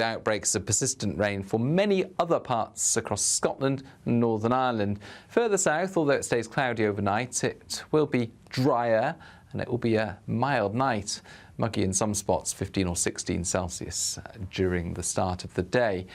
Outbreaks of persistent rain for many other parts across Scotland and Northern Ireland. Further south, although it stays cloudy overnight, it will be drier and it will be a mild night. Muggy in some spots, 15 or 16 Celsius during the start of the day.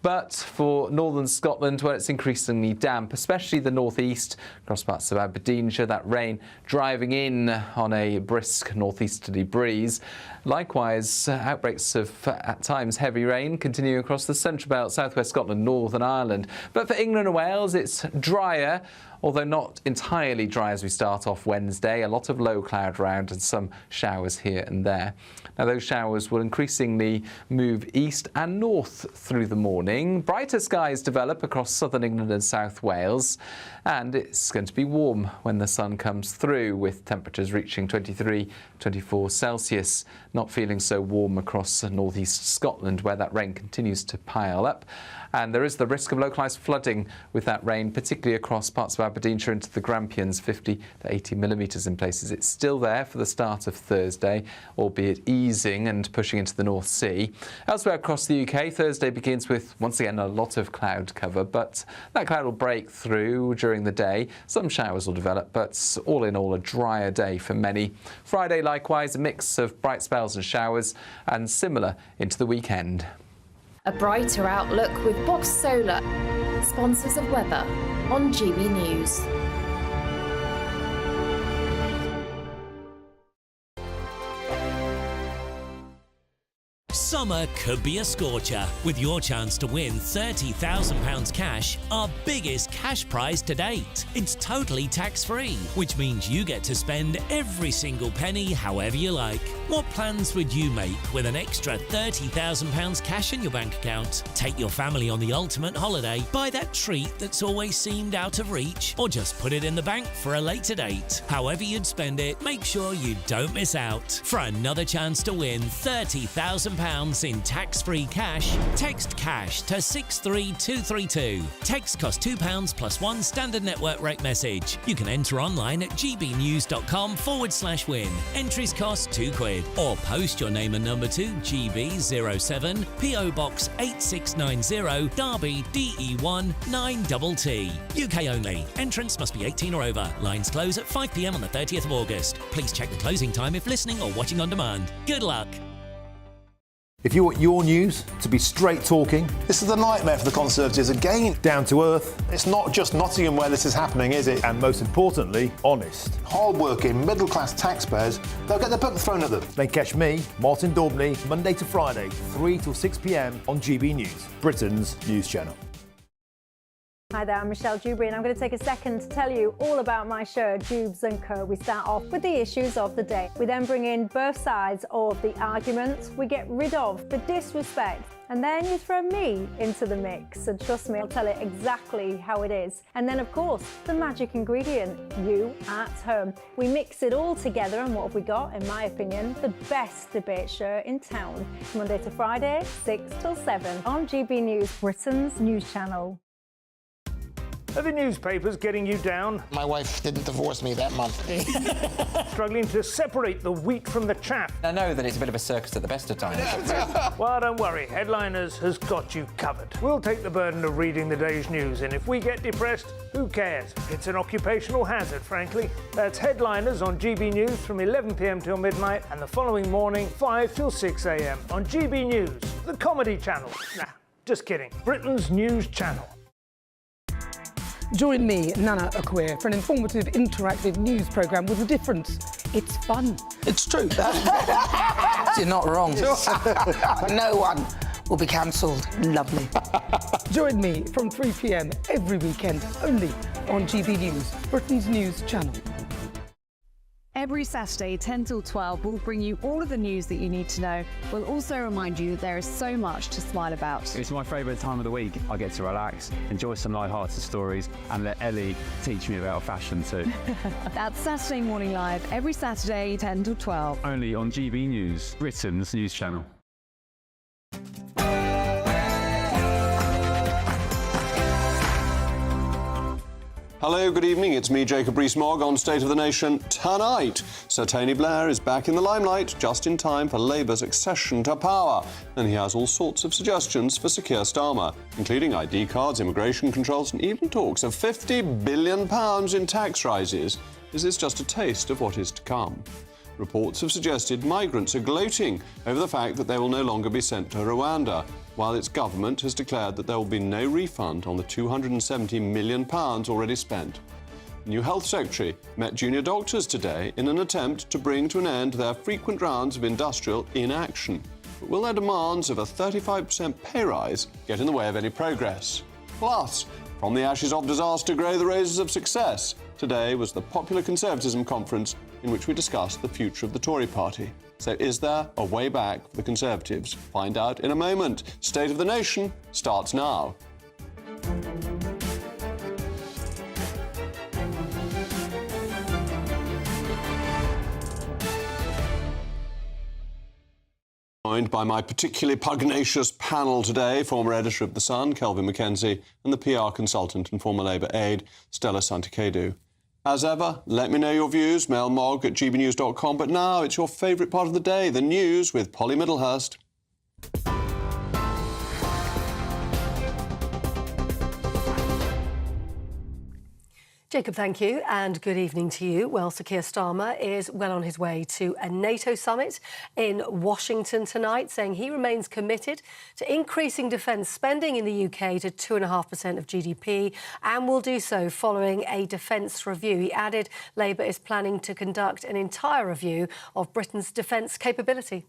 But for northern Scotland, where it's increasingly damp, especially the northeast, across parts of Aberdeenshire, that rain driving in on a brisk northeasterly breeze. Likewise, outbreaks of, at times, heavy rain continue across the central belt, southwest Scotland, Northern Ireland. But for England and Wales, it's drier, although not entirely dry as we start off Wednesday. A lot of low cloud around and some showers here and there. Now, those showers will increasingly move east and north through the morning. Brighter skies develop across southern England and South Wales, and it's going to be warm when the sun comes through, with temperatures reaching 23, 24 Celsius. Not feeling so warm across northeast Scotland, where that rain continues to pile up. And there is the risk of localised flooding with that rain, particularly across parts of Aberdeenshire into the Grampians, 50 to 80 millimetres in places. It's still there for the start of Thursday, albeit easing and pushing into the North Sea. Elsewhere across the UK, Thursday begins with, once again, a lot of cloud cover, but that cloud will break through during the day. Some showers will develop, but all in all, a drier day for many. Friday, likewise, a mix of bright spells and showers, and similar into the weekend. A brighter outlook with Box Solar, sponsors of weather on GB News. Summer could be a scorcher, with your chance to win £30,000 cash, our biggest cash prize to date. It's totally tax-free, which means you get to spend every single penny however you like. What plans would you make with an extra £30,000 cash in your bank account? Take your family on the ultimate holiday, buy that treat that's always seemed out of reach, or just put it in the bank for a later date. However you'd spend it, make sure you don't miss out. For another chance to win £30,000 in tax-free cash, text cash to 63232. Text costs £2 plus one standard network rate message. You can enter online at gbnews.com/win. Entries cost £2, or post your name and number to GB07 PO Box 8690 Derby DE1 9TT. UK only. Entrance must be 18 or over. Lines close at 5 p.m. on the 30th of August. Please check the closing time if listening or watching on demand. Good luck. If you want your news to be straight talking, this is a nightmare for the Conservatives again. down to earth, It's not just Nottingham where this is happening, is it? and most importantly, honest, Hard-working, middle-class taxpayers, they'll get their book thrown at them. then catch me, Martin Daubney, Monday to Friday, 3 till 6 p.m. on GB News, Britain's news channel. Hi there, I'm Michelle Dewberry, and I'm going to take a second to tell you all about my show, Dubes & Co. We start off with the issues of the day. We then bring in both sides of the argument. We get rid of the disrespect. And then you throw me into the mix. And trust me, I'll tell it exactly how it is. And then, of course, the magic ingredient, you at home. We mix it all together, and what have we got? In my opinion, the best debate show in town. Monday to Friday, 6 till 7 on GB News, Britain's news channel. Are the newspapers getting you down? My wife didn't divorce me that month. Struggling to separate the wheat from the chaff? I know that it's a bit of a circus at the best of times. Well, don't worry, Headliners has got you covered. We'll take the burden of reading the day's news, and if we get depressed, who cares? It's an occupational hazard, frankly. That's Headliners on GB News from 11 p.m. till midnight, and the following morning, 5 till 6 a.m. on GB News, the comedy channel. Nah, just kidding. Britain's news channel. Join me, Nana Akwe, for an informative, interactive news programme with a difference. It's fun. It's true. You're not wrong. No one will be cancelled. Lovely. Join me from 3 p.m. every weekend, only on GB News, Britain's news channel. Every Saturday, 10 till 12, we'll bring you all of the news that you need to know. We'll also remind you that there is so much to smile about. It's my favourite time of the week. I get to relax, enjoy some light-hearted stories, and let Ellie teach me about fashion too. That's Saturday Morning Live, every Saturday, 10 till 12. Only on GB News, Britain's news channel. Hello, good evening. It's me, Jacob Rees-Mogg, on State of the Nation tonight. Sir Tony Blair is back in the limelight just in time for Labour's accession to power. And he has all sorts of suggestions for Sir Keir Starmer, including ID cards, immigration controls, and even talks of £50 billion in tax rises. Is this just a taste of what is to come? Reports have suggested migrants are gloating over the fact that they will no longer be sent to Rwanda, while its government has declared that there will be no refund on the £270 million already spent. The new Health Secretary met junior doctors today in an attempt to bring to an end their frequent rounds of industrial inaction. But will their demands of a 35% pay rise get in the way of any progress? Plus, from the ashes of disaster grow the roses of success. Today was the Popular Conservatism Conference in which we discussed the future of the Tory party. So is there a way back for the Conservatives? Find out in a moment. State of the Nation starts now. Joined by my particularly pugnacious panel today, former editor of The Sun, Kelvin Mackenzie, and the PR consultant and former Labour aide, Stella Santakedu. As ever, let me know your views, mailmog@gbnews.com. But now it's your favourite part of the day, the news with Polly Middlehurst. Jacob, thank you, and good evening to you. Well, Sir Keir Starmer is well on his way to a NATO summit in Washington tonight, saying he remains committed to increasing defence spending in the UK to 2.5% of GDP and will do so following a defence review. He added Labour is planning to conduct an entire review of Britain's defence capability.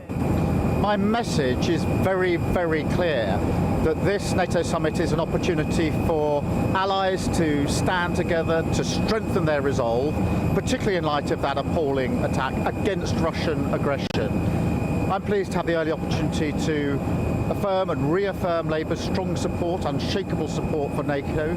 My message is very, very clear that this NATO summit is an opportunity for allies to stand together, to strengthen their resolve, particularly in light of that appalling attack against Russian aggression. I'm pleased to have the early opportunity to affirm and reaffirm Labour's strong support, unshakable support for NATO.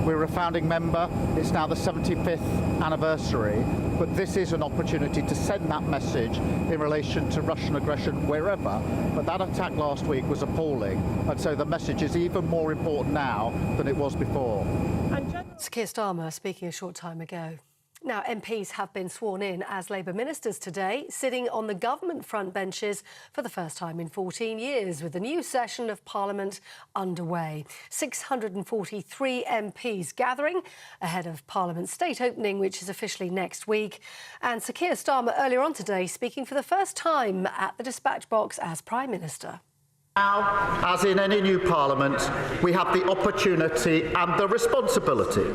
We're a founding member. It's now the 75th anniversary, but this is an opportunity to send that message in relation to Russian aggression wherever. But that attack last week was appalling, and so the message is even more important now than it was before. Sir Keir Starmer speaking a short time ago. Now, MPs have been sworn in as Labour ministers today, sitting on the government front benches for the first time in 14 years, with the new session of Parliament underway. 643 MPs gathering ahead of Parliament's state opening, which is officially next week. And Sir Keir Starmer earlier on today speaking for the first time at the dispatch box as Prime Minister. Now, as in any new Parliament, we have the opportunity and the responsibility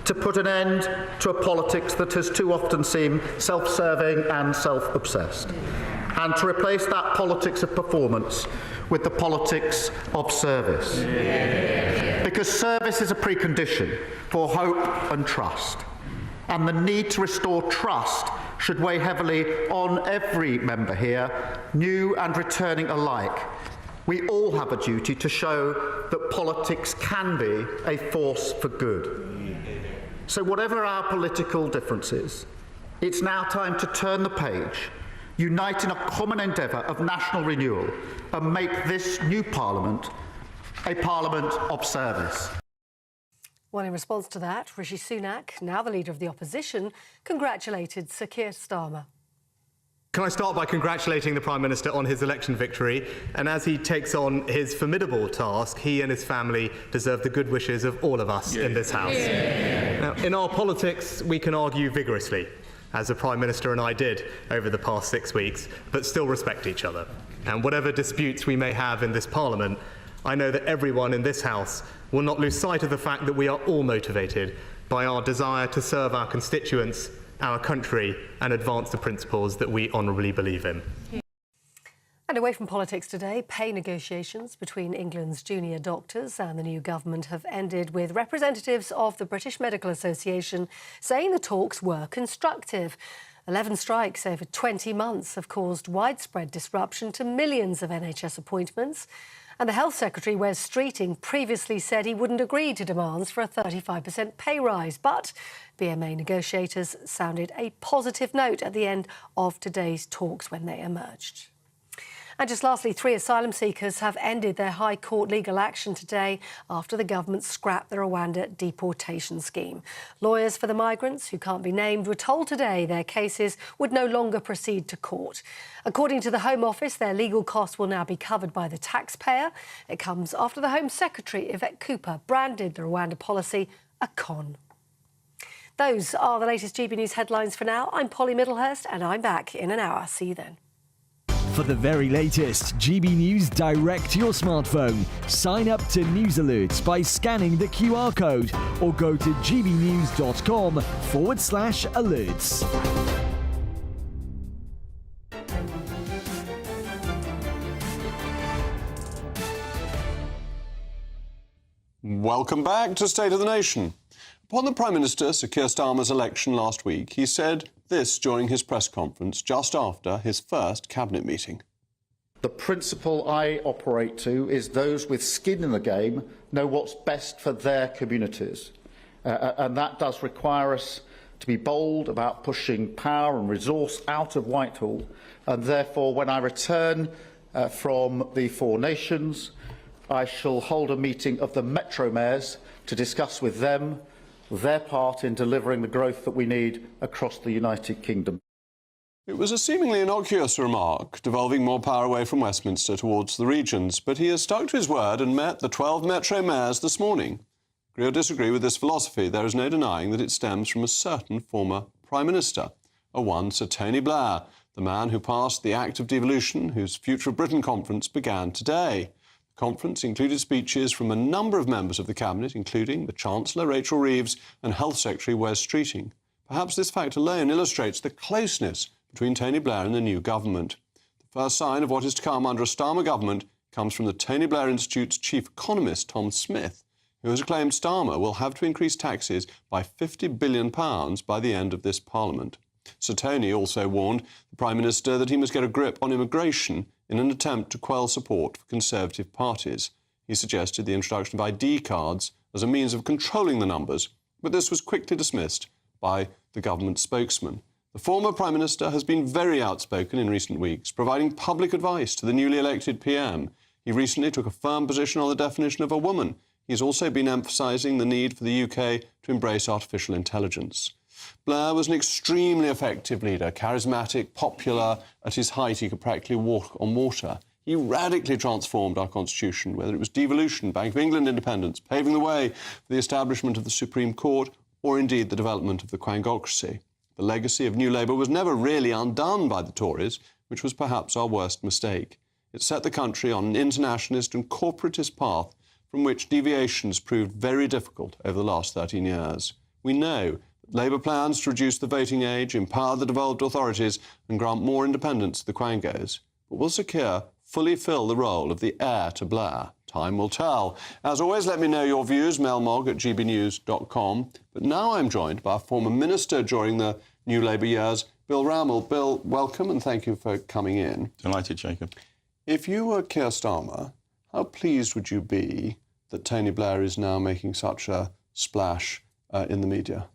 to put an end to a politics that has too often seemed self-serving and self-obsessed, and to replace that politics of performance with the politics of service. Because service is a precondition for hope and trust, and the need to restore trust should weigh heavily on every member here, new and returning alike. We all have a duty to show that politics can be a force for good. So whatever our political differences, it's now time to turn the page, unite in a common endeavour of national renewal, and make this new Parliament a Parliament of service. Well, in response to that, Rishi Sunak, now the leader of the opposition, congratulated Sir Keir Starmer. Can I start by congratulating the Prime Minister on his election victory, and as he takes on his formidable task, he and his family deserve the good wishes of all of us in this House. Now, in our politics, we can argue vigorously, as the Prime Minister and I did over the past 6 weeks, but still respect each other. And whatever disputes we may have in this Parliament, I know that everyone in this House will not lose sight of the fact that we are all motivated by our desire to serve our constituents, our country, and advance the principles that we honourably believe in. And away from politics today, pay negotiations between England's junior doctors and the new government have ended, with representatives of the British Medical Association saying the talks were constructive. 11 strikes over 20 months have caused widespread disruption to millions of NHS appointments. And the Health Secretary, Wes Streeting, previously said he wouldn't agree to demands for a 35% pay rise. But BMA negotiators sounded a positive note at the end of today's talks when they emerged. And just lastly, 3 asylum seekers have ended their High Court legal action today after the government scrapped the Rwanda deportation scheme. Lawyers for the migrants, who can't be named, were told today their cases would no longer proceed to court. According to the Home Office, their legal costs will now be covered by the taxpayer. It comes after the Home Secretary, Yvette Cooper, branded the Rwanda policy a con. Those are the latest GB News headlines for now. I'm Polly Middlehurst and I'm back in an hour. See you then. For the very latest GB News direct to your smartphone, sign up to News Alerts by scanning the QR code or go to gbnews.com/alerts. Welcome back to State of the Nation. Upon the Prime Minister Sir Keir Starmer's election last week, he said this during his press conference just after his first cabinet meeting. The principle I operate to is those with skin in the game know what's best for their communities. And that does require us to be bold about pushing power and resource out of Whitehall. And therefore, when I return from the 4 nations, I shall hold a meeting of the Metro Mayors to discuss with them their part in delivering the growth that we need across the United Kingdom. It was a seemingly innocuous remark, devolving more power away from Westminster towards the regions, but he has stuck to his word and met the 12 Metro Mayors this morning. Agree or disagree with this philosophy, there is no denying that it stems from a certain former Prime Minister, a one Sir Tony Blair, the man who passed the Act of Devolution, whose Future of Britain conference began today. The conference included speeches from a number of members of the Cabinet, including the Chancellor, Rachel Reeves, and Health Secretary Wes Streeting. Perhaps this fact alone illustrates the closeness between Tony Blair and the new government. The first sign of what is to come under a Starmer government comes from the Tony Blair Institute's chief economist, Tom Smith, who has claimed Starmer will have to increase taxes by £50 billion by the end of this Parliament. Sir Tony also warned the Prime Minister that he must get a grip on immigration in an attempt to quell support for Conservative parties. He suggested the introduction of ID cards as a means of controlling the numbers, but this was quickly dismissed by the government spokesman. The former Prime Minister has been very outspoken in recent weeks, providing public advice to the newly elected PM. He recently took a firm position on the definition of a woman. He's also been emphasising the need for the UK to embrace artificial intelligence. Blair was an extremely effective leader, charismatic, popular. At his height, he could practically walk on water. He radically transformed our constitution, whether it was devolution, Bank of England independence, paving the way for the establishment of the Supreme Court, or indeed the development of the quangocracy. The legacy of New Labour was never really undone by the Tories, which was perhaps our worst mistake. It set the country on an internationalist and corporatist path from which deviations proved very difficult over the last 13 years. We know that Labour plans to reduce the voting age, empower the devolved authorities and grant more independence to the quangos. But will Sir Keir fully fill the role of the heir to Blair? Time will tell. As always, let me know your views, mailmog@gbnews.com. But now I'm joined by a former minister during the New Labour years, Bill Ramell. Bill, welcome and thank you for coming in. Delighted, Jacob. If you were Keir Starmer, how pleased would you be that Tony Blair is now making such a splash in the media?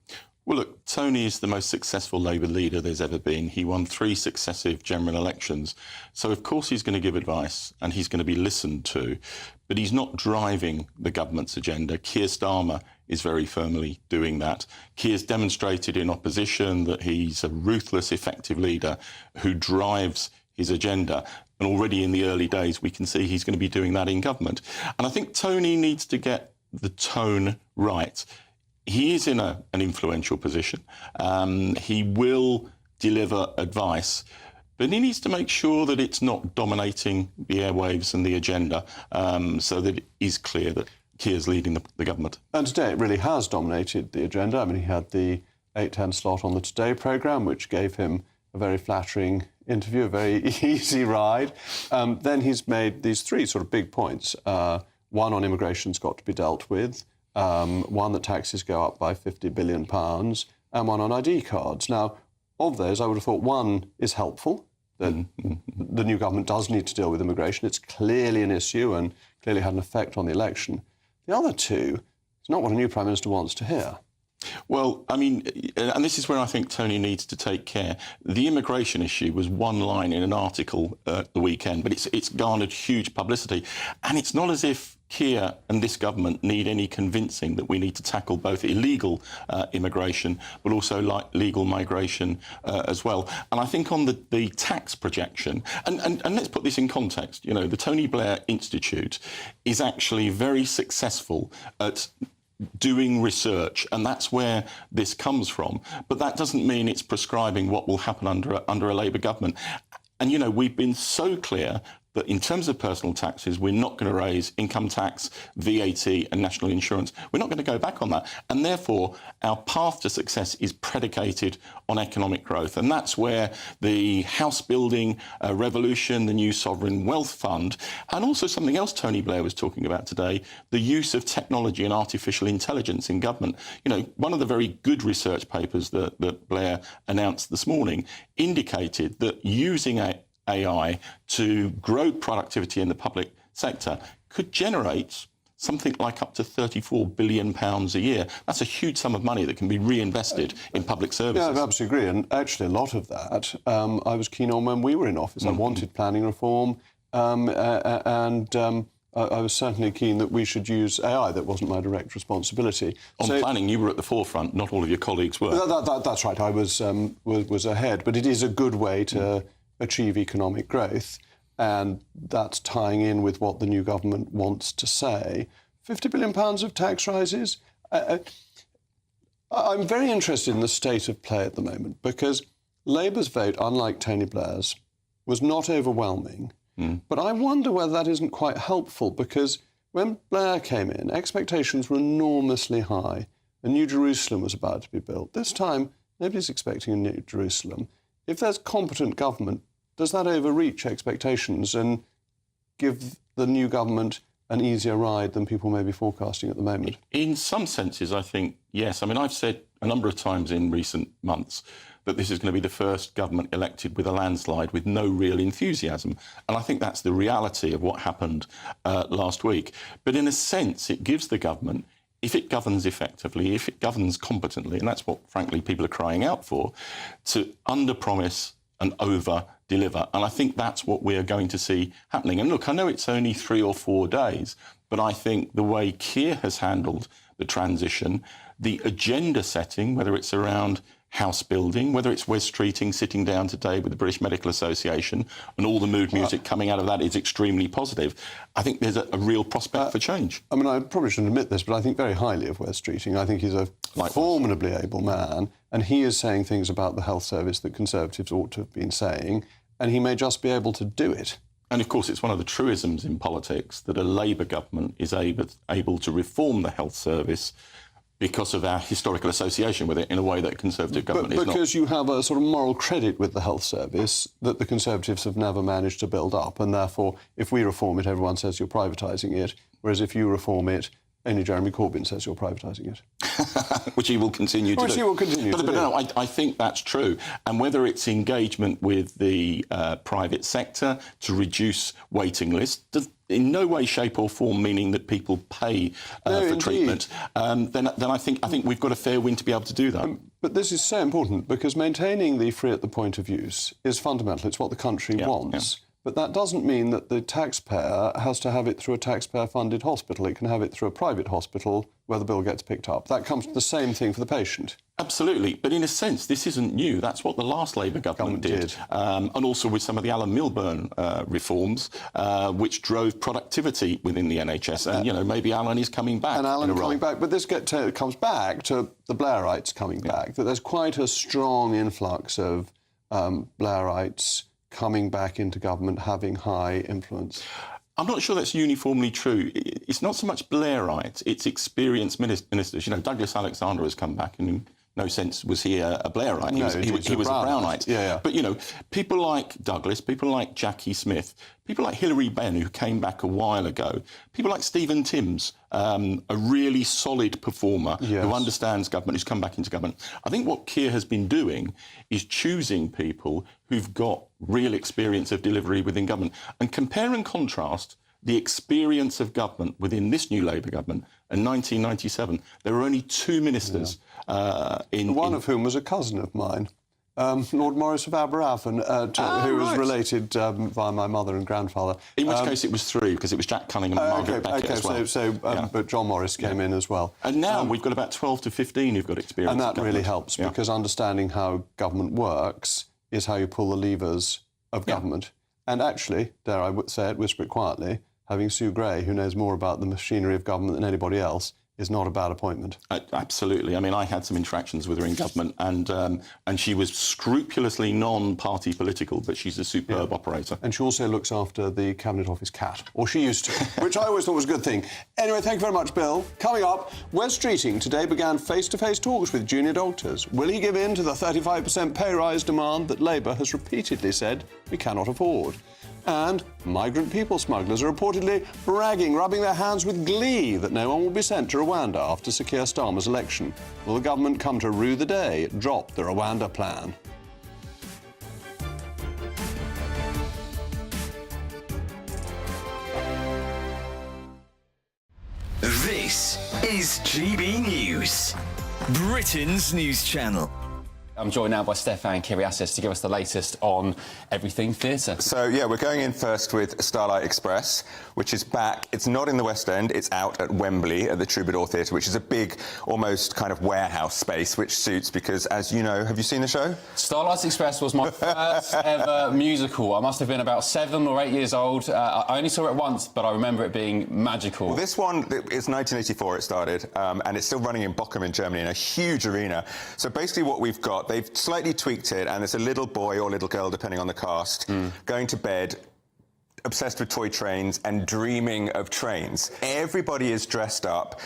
Well, look, Tony is the most successful Labour leader there's ever been. He won 3 successive general elections. So, of course, he's going to give advice and he's going to be listened to. But he's not driving the government's agenda. Keir Starmer is very firmly doing that. Keir's demonstrated in opposition that he's a ruthless, effective leader who drives his agenda. And already in the early days, we can see he's going to be doing that in government. And I think Tony needs to get the tone right. He is in an influential position. He will deliver advice, but he needs to make sure that it's not dominating the airwaves and the agenda, so that it is clear that Keir's leading the government. And today it really has dominated the agenda. I mean, he had the 8:10 slot on the Today programme, which gave him a very flattering interview, a very easy ride. Then he's made these 3 sort of big points. One, on immigration's got to be dealt with. One, that taxes go up by £50 billion, and one on ID cards. Now, of those, I would have thought one is helpful, that the new government does need to deal with immigration. It's clearly an issue and clearly had an effect on the election. The other 2 is not what a new Prime Minister wants to hear. Well, I mean, and this is where I think Tony needs to take care. The immigration issue was one line in an article the weekend, but it's garnered huge publicity. And it's not as if Keir and this government need any convincing that we need to tackle both illegal immigration but also legal migration as well. And I think on the tax projection, and let's put this in context, you know, the Tony Blair Institute is actually very successful at doing research, and that's where this comes from. But that doesn't mean it's prescribing what will happen under a Labour government. And, you know, we've been so clear that in terms of personal taxes, we're not going to raise income tax, VAT and national insurance. We're not going to go back on that. And therefore, our path to success is predicated on economic growth. And that's where the house building revolution, the new sovereign wealth fund, and also something else Tony Blair was talking about today, the use of technology and artificial intelligence in government. You know, one of the very good research papers that Blair announced this morning indicated that using AI to grow productivity in the public sector could generate something like up to £34 billion a year. That's a huge sum of money that can be reinvested in public services. Yeah, I absolutely agree. And actually, a lot of that I was keen on when we were in office. I wanted planning reform, and I was certainly keen that we should use AI. That wasn't my direct responsibility. On planning, you were at the forefront. Not all of your colleagues were. That's right. I was ahead. But it is a good way to achieve economic growth, and that's tying in with what the new government wants to say. £50 billion of tax rises. I'm very interested in the state of play at the moment, because Labour's vote, unlike Tony Blair's, was not overwhelming. But I wonder whether that isn't quite helpful, because when Blair came in, expectations were enormously high. A new Jerusalem was about to be built. This time, nobody's expecting a new Jerusalem. If there's competent government, does that overreach expectations and give the new government an easier ride than people may be forecasting at the moment? In some senses, I think, yes. I mean, I've said a number of times in recent months that this is going to be the first government elected with a landslide with no real enthusiasm. And I think that's the reality of what happened last week. But in a sense, it gives the government, if it governs effectively, if it governs competently, and that's what, frankly, people are crying out for, to under-promise and over-deliver. And I think that's what we're going to see happening. And look, I know it's only 3 or 4 days, but I think the way Keir has handled the transition, the agenda setting, whether it's around house building, whether it's Wes Streeting sitting down today with the British Medical Association, and all the mood music coming out of that is extremely positive. I think there's a real prospect for change. I mean, I probably shouldn't admit this, but I think very highly of Wes Streeting. I think he's a formidably able man, and he is saying things about the health service that Conservatives ought to have been saying, and he may just be able to do it. And of course, it's one of the truisms in politics that a Labour government is able to reform the health service because of our historical association with it in a way that a Conservative government is not. Because you have a sort of moral credit with the health service that the Conservatives have never managed to build up, and therefore, if we reform it, everyone says you're privatising it, whereas if you reform it, only Jeremy Corbyn says you're privatising it. Which he will continue to do. Which he will continue to do. But no, I think that's true. And whether it's engagement with the private sector to reduce waiting lists, does in no way, shape or form meaning that people pay for treatment, then I think we've got a fair wind to be able to do that. But this is so important, because maintaining the free at the point of use is fundamental. It's what the country wants. Yeah. But that doesn't mean that the taxpayer has to have it through a taxpayer-funded hospital. It can have it through a private hospital where the bill gets picked up. That comes to the same thing for the patient. Absolutely. But in a sense, this isn't new. That's what the last Labour government did. And also with some of the Alan Milburn reforms, which drove productivity within the NHS. And, you know, maybe Alan is coming back. And Alan coming back. But this comes back to the Blairites coming back, that there's quite a strong influx of Blairites coming back into government, having high influence. I'm not sure that's uniformly true. It's not so much Blairite, it's experienced ministers. You know, Douglas Alexander has come back, and in no sense was he a Blairite. No, he was a Brownite. Yeah. But, you know, people like Douglas, people like Jackie Smith, people like Hilary Benn, who came back a while ago, people like Stephen Timms, a really solid performer who understands government, who's come back into government. I think what Keir has been doing is choosing people who've got real experience of delivery within government. And compare and contrast the experience of government within this new Labour government. In 1997, there were only 2 ministers one of whom was a cousin of mine. Lord Maurice of Aberafon, who was related via my mother and grandfather. In which case it was 3, because it was Jack Cunningham and Margaret Beckett as well. But John Morris came in as well. And now we've got about 12 to 15 who've got experience. And that really helps, because understanding how government works is how you pull the levers of government. And actually, dare I say it, whisper it quietly, having Sue Gray, who knows more about the machinery of government than anybody else, is not a bad appointment. Absolutely. I mean, I had some interactions with her in government, and she was scrupulously non-party political, but she's a superb operator. And she also looks after the Cabinet Office cat, or she used to, which I always thought was a good thing. Anyway, thank you very much, Bill. Coming up, Wes Streeting today began face-to-face talks with junior doctors. Will he give in to the 35% pay rise demand that Labour has repeatedly said we cannot afford? And migrant people smugglers are reportedly rubbing their hands with glee that no one will be sent to Rwanda after Sir Keir Starmer's election. Will the government come to rue the day it dropped the Rwanda plan? This is GB News, Britain's news channel. I'm joined now by Stefan Kyriasis to give us the latest on everything theatre. So, yeah, we're going in first with Starlight Express, which is back. It's not in the West End. It's out at Wembley at the Troubadour Theatre, which is a big, almost kind of warehouse space, which suits because, as you know, have you seen the show? Starlight Express was my first ever musical. I must have been about 7 or 8 years old. I only saw it once, but I remember it being magical. Well, this one, it's 1984 it started, and it's still running in Bochum in Germany in a huge arena. So basically what we've got, they've slightly tweaked it, and there's a little boy or little girl, depending on the cast, going to bed, obsessed with toy trains and dreaming of trains. Everybody is dressed up.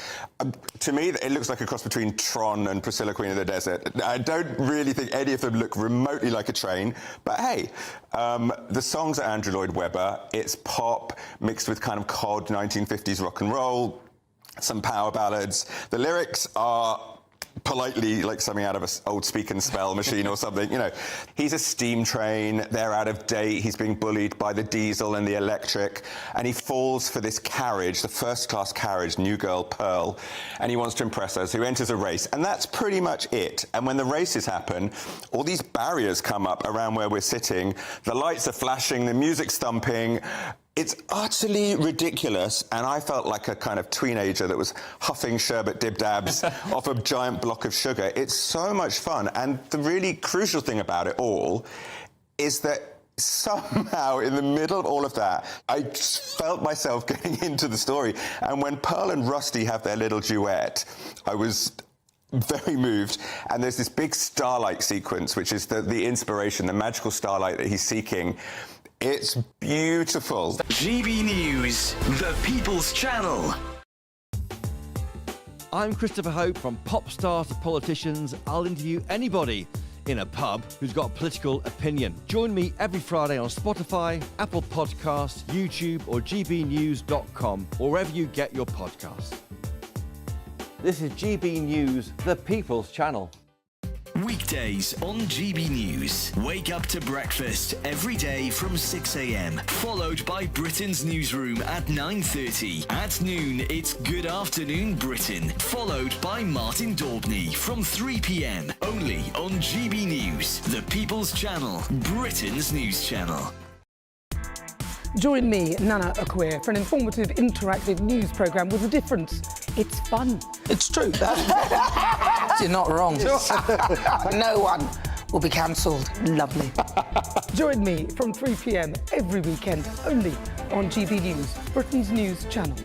To me, it looks like a cross between Tron and Priscilla, Queen of the Desert. I don't really think any of them look remotely like a train, but hey, the songs are Andrew Lloyd Webber. It's pop mixed with kind of cod 1950s rock and roll, some power ballads. The lyrics are politely like something out of an old speak and spell machine or something, you know. He's a steam train, they're out of date, he's being bullied by the diesel and the electric, and he falls for this carriage, the first-class carriage, new girl Pearl, and he wants to impress her, so he enters a race, and that's pretty much it. And when the races happen, all these barriers come up around where we're sitting, the lights are flashing, the music's thumping. It's utterly ridiculous, and I felt like a kind of teenager that was huffing sherbet dib-dabs off a giant block of sugar. It's so much fun, and the really crucial thing about it all is that somehow, in the middle of all of that, I just felt myself getting into the story. And when Pearl and Rusty have their little duet, I was very moved, and there's this big starlight sequence, which is the inspiration, the magical starlight that he's seeking. It's beautiful. GB News, the People's Channel. I'm Christopher Hope. From pop stars to politicians, I'll interview anybody in a pub who's got a political opinion. Join me every Friday on Spotify, Apple Podcasts, YouTube or gbnews.com, or wherever you get your podcasts. This is GB News, the People's Channel. Weekdays on GB News. Wake up to breakfast every day from 6 a.m. Followed by Britain's newsroom at 9:30. At noon, it's Good Afternoon Britain. Followed by Martin Daubney from 3 p.m. Only on GB News, the People's Channel, Britain's news channel. Join me, Nana Okoye, for an informative, interactive news programme with a difference. It's fun. It's true. You're not wrong. No one will be cancelled. Lovely. Join me from 3 p.m. every weekend, only on GB News, Britain's news channel.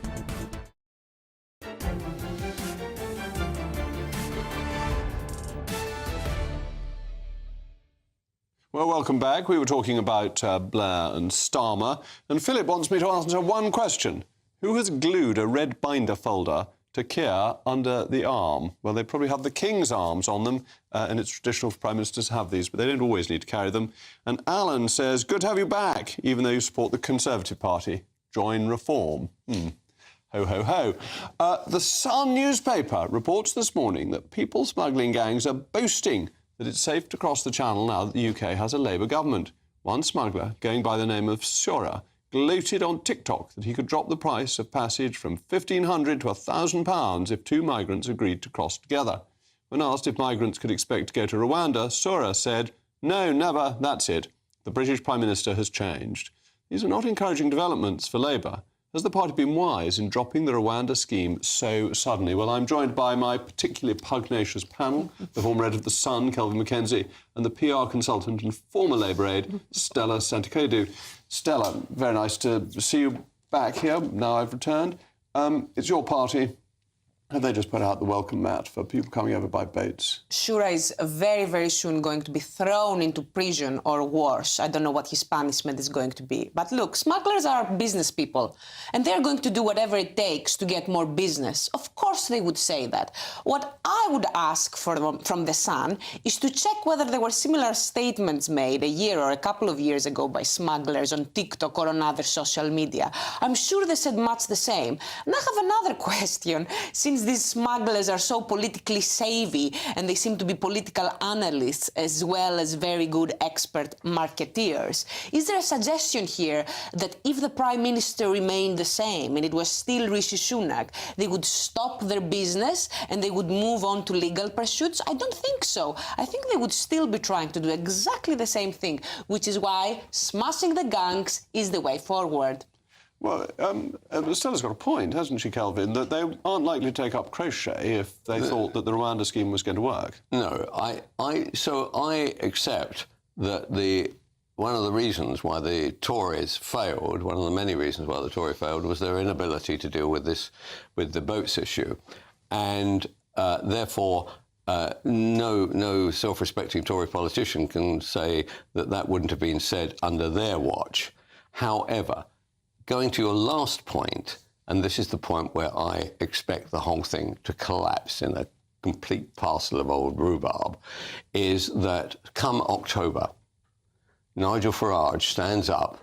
Well, welcome back. We were talking about Blair and Starmer, and Philip wants me to answer one question. Who has glued a red binder folder to Keir under the arm? Well, they probably have the King's arms on them, and it's traditional for Prime Ministers to have these, but they don't always need to carry them. And Alan says, good to have you back, even though you support the Conservative Party. Join Reform. Ho, ho, ho. The Sun newspaper reports this morning that people smuggling gangs are boasting that it's safe to cross the Channel now that the UK has a Labour government. One smuggler, going by the name of Shora, gloated on TikTok that he could drop the price of passage from £1,500 to £1,000 if two migrants agreed to cross together. When asked if migrants could expect to go to Rwanda, Sura said, "No, never, that's it. The British Prime Minister has changed." These are not encouraging developments for Labour. Has the party been wise in dropping the Rwanda scheme so suddenly? Well, I'm joined by my particularly pugnacious panel, the former editor of The Sun, Kelvin Mackenzie, and the PR consultant and former Labour aide, Stella Santiago. Stella, very nice to see you back here. Now I've returned. It's your party. Have they just put out the welcome mat for people coming over by boats? Shura is very, very soon going to be thrown into prison or worse. I don't know what his punishment is going to be. But look, smugglers are business people, and they're going to do whatever it takes to get more business. Of course they would say that. What I would ask from The Sun is to check whether there were similar statements made a year or a couple of years ago by smugglers on TikTok or on other social media. I'm sure they said much the same. And I have another question. Since these smugglers are so politically savvy and they seem to be political analysts as well as very good expert marketeers, is there a suggestion here that if the Prime Minister remained the same and it was still Rishi Sunak, they would stop their business and they would move on to legal pursuits? I don't think so. I think they would still be trying to do exactly the same thing, which is why smashing the gangs is the way forward. Well, Stella's got a point, hasn't she, Kelvin, that they aren't likely to take up crochet if they thought that the Rwanda scheme was going to work. No, so I accept that one of the reasons why the Tories failed, one of the many reasons why the Tories failed, was their inability to deal with the boats issue. And therefore, no self-respecting Tory politician can say that that wouldn't have been said under their watch. However, going to your last point, and this is the point where I expect the whole thing to collapse in a complete parcel of old rhubarb, is that come October, Nigel Farage stands up,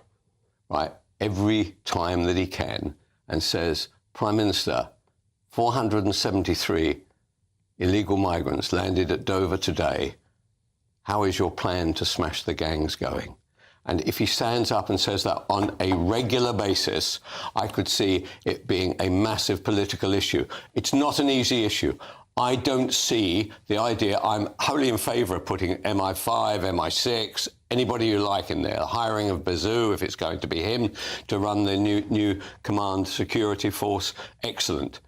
right, every time that he can and says, "Prime Minister, 473 illegal migrants landed at Dover today. How is your plan to smash the gangs going?" And if he stands up and says that on a regular basis, I could see it being a massive political issue. It's not an easy issue. I don't see the idea. I'm wholly in favour of putting MI5, MI6, anybody you like in there. Hiring of Bazoo, if it's going to be him, to run the new command security force, excellent.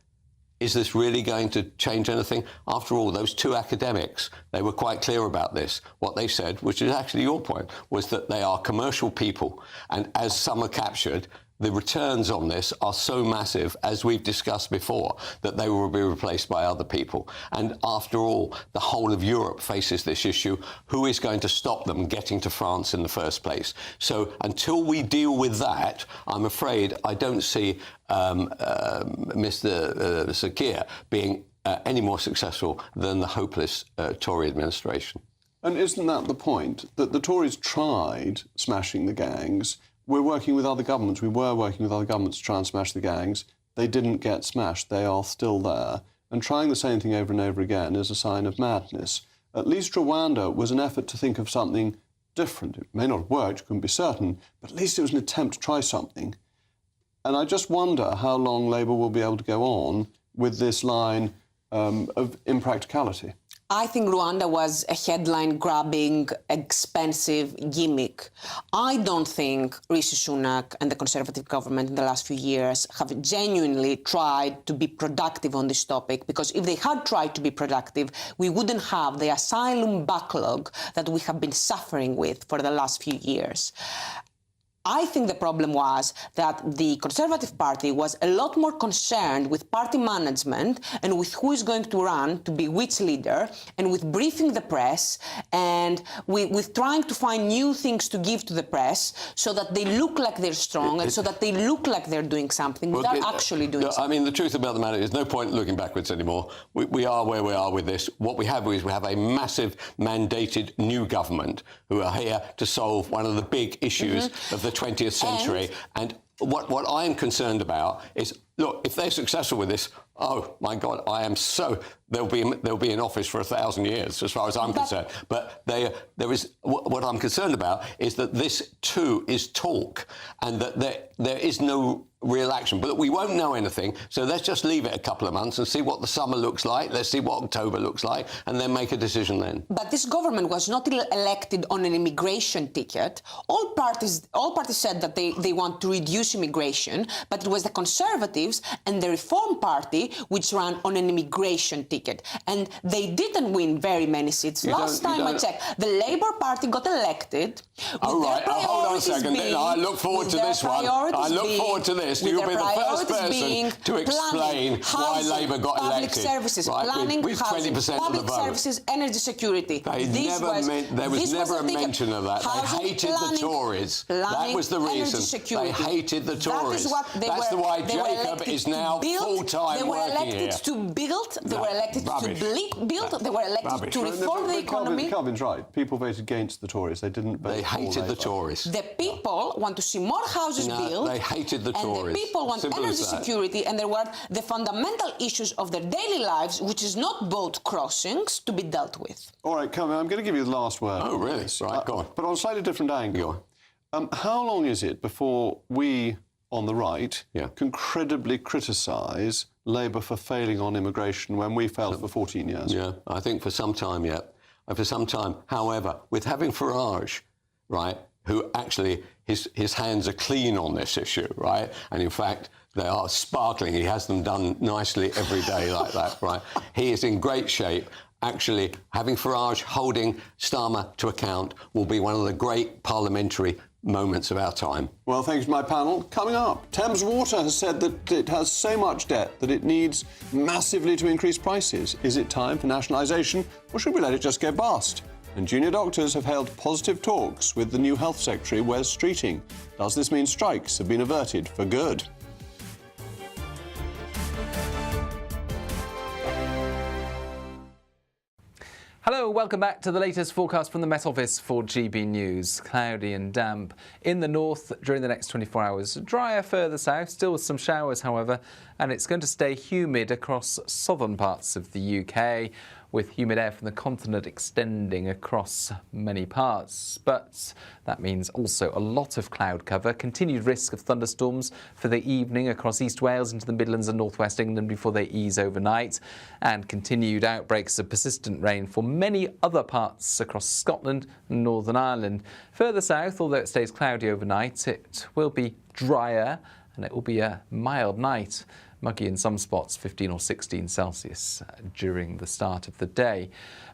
Is this really going to change anything? After all, those two academics, they were quite clear about this. What they said, which is actually your point, was that they are commercial people. And as some are captured, the returns on this are so massive, as we've discussed before, that they will be replaced by other people. And after all, the whole of Europe faces this issue. Who is going to stop them getting to France in the first place? So until we deal with that, I'm afraid I don't see Mr. Sakir being any more successful than the hopeless Tory administration. And isn't that the point, that the Tories tried smashing the gangs? We're working with other governments. We were working with other governments to try and smash the gangs. They didn't get smashed. They are still there. And trying the same thing over and over again is a sign of madness. At least Rwanda was an effort to think of something different. It may not have worked, you couldn't be certain, but at least it was an attempt to try something. And I just wonder how long Labour will be able to go on with this line of impracticality. I think Rwanda was a headline-grabbing, expensive gimmick. I don't think Rishi Sunak and the Conservative government in the last few years have genuinely tried to be productive on this topic, because if they had tried to be productive, we wouldn't have the asylum backlog that we have been suffering with for the last few years. I think the problem was that the Conservative Party was a lot more concerned with party management and with who is going to run to be which leader, and with briefing the press, and with trying to find new things to give to the press so that they look like they're strong and so that they look like they're doing something without actually doing something. I mean, the truth about the matter is no point looking backwards anymore. We are where we are with this. What we have is we have a massive mandated new government who are here to solve one of the big issues of the 20th century, and what I am concerned about is, look, if they're successful with this, oh my God, they'll be in office for 1,000 years, as far as I'm concerned. But there is what I'm concerned about is that this too is talk, and that there is no real action. But we won't know anything, so let's just leave it a couple of months and see what the summer looks like. Let's see what October looks like, and then make a decision then. But this government was not elected on an immigration ticket. All parties said that they want to reduce immigration, but it was the Conservatives and the Reform Party which ran on an immigration ticket. And they didn't win very many seats. Last time I checked, the Labour Party got elected. Oh, right. Hold on a second. I look forward to this one. I look forward to this. You'll be the first person to explain why Labour got elected. Public services, right? planning, with 20% housing, public of the vote. Services, energy security. There was never a mention of that. They hated the Tories. That was the reason. They hated the Tories. That's why Jacob is now full-time working here. They were elected to build, they were elected to build, they were elected to reform the economy. Calvin's right. People voted against the Tories. They didn't vote. They hated the Tories. The people want to see more houses built. They hated the Tories. And the people want energy security, and there were the fundamental issues of their daily lives, which is not boat crossings, to be dealt with. All right, Calvin, I'm going to give you the last word. Oh, really? Right, go on. But on a slightly different angle. How long is it before we, on the right, can credibly criticise Labour for failing on immigration when we failed for 14 years? Yeah, I think for some time yet. For some time. However, with having Farage, right, who actually, his hands are clean on this issue, right? And in fact, they are sparkling. He has them done nicely every day like that, right? He is in great shape. Actually, having Farage holding Starmer to account will be one of the great parliamentary moments of our time. Well, thanks to my panel. Coming up, Thames Water has said that it has so much debt that it needs massively to increase prices. Is it time for nationalisation, or should we let it just go bust? And junior doctors have held positive talks with the new Health Secretary, Wes Streeting. Does this mean strikes have been averted for good? Hello, welcome back to the latest forecast from the Met Office for GB News. Cloudy and damp in the north during the next 24 hours. Drier further south, still with some showers, however, and it's going to stay humid across southern parts of the UK, with humid air from the continent extending across many parts. But that means also a lot of cloud cover, continued risk of thunderstorms for the evening across East Wales into the Midlands and North West England before they ease overnight, and continued outbreaks of persistent rain for many other parts across Scotland and Northern Ireland. Further south, although it stays cloudy overnight, it will be drier and it will be a mild night. Muggy in some spots, 15 or 16 Celsius during the start of the day.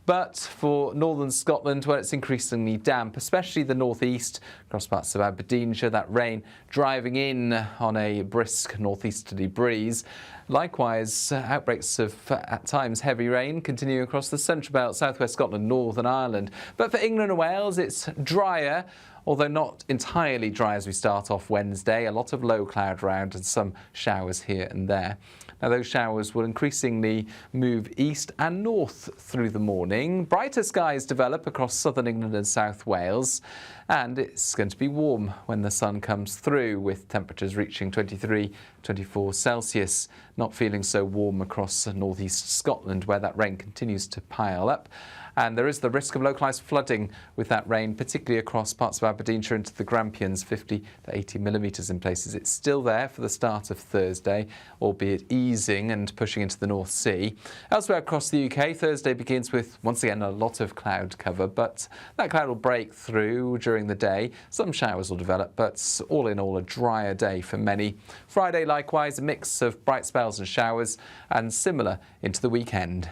But for northern Scotland, where it's increasingly damp, especially the northeast, across parts of Aberdeenshire, that rain driving in on a brisk northeasterly breeze. Likewise, outbreaks of, at times, heavy rain continue across the central belt, southwest Scotland, Northern Ireland. But for England and Wales, it's drier, although not entirely dry as we start off Wednesday. A lot of low cloud around and some showers here and there. Now, those showers will increasingly move east and north through the morning. Brighter skies develop across southern England and South Wales, and it's going to be warm when the sun comes through, with temperatures reaching 23, 24 Celsius. Not feeling so warm across northeast Scotland, where that rain continues to pile up. And there is the risk of localised flooding with that rain, particularly across parts of Aberdeenshire into the Grampians, 50 to 80 millimetres in places. It's still there for the start of Thursday, albeit easing and pushing into the North Sea. Elsewhere across the UK, Thursday begins with, once again, a lot of cloud cover, but that cloud will break through during the day. Some showers will develop, but all in all, a drier day for many. Friday, likewise, a mix of bright spells and showers, and similar into the weekend.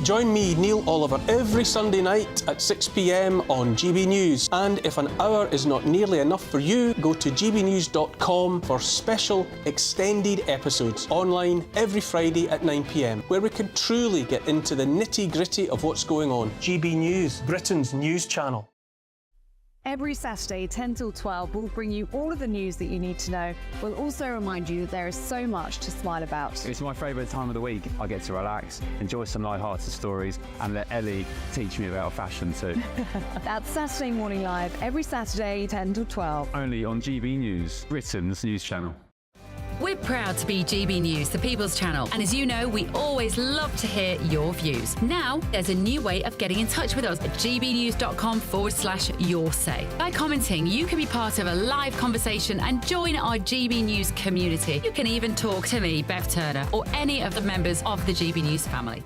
Join me, Neil Oliver, every Sunday night at 6 p.m. on GB News. And if an hour is not nearly enough for you, go to gbnews.com for special extended episodes online every Friday at 9 p.m, where we can truly get into the nitty-gritty of what's going on. GB News, Britain's news channel. Every Saturday, 10 till 12, we'll bring you all of the news that you need to know. We'll also remind you that there is so much to smile about. It's my favourite time of the week. I get to relax, enjoy some light-hearted stories, and let Ellie teach me about fashion too. That's Saturday Morning Live, every Saturday, 10 till 12. Only on GB News, Britain's news channel. We're proud to be GB News, the People's Channel. And as you know, we always love to hear your views. Now, there's a new way of getting in touch with us at gbnews.com/your say. By commenting, you can be part of a live conversation and join our GB News community. You can even talk to me, Bev Turner, or any of the members of the GB News family.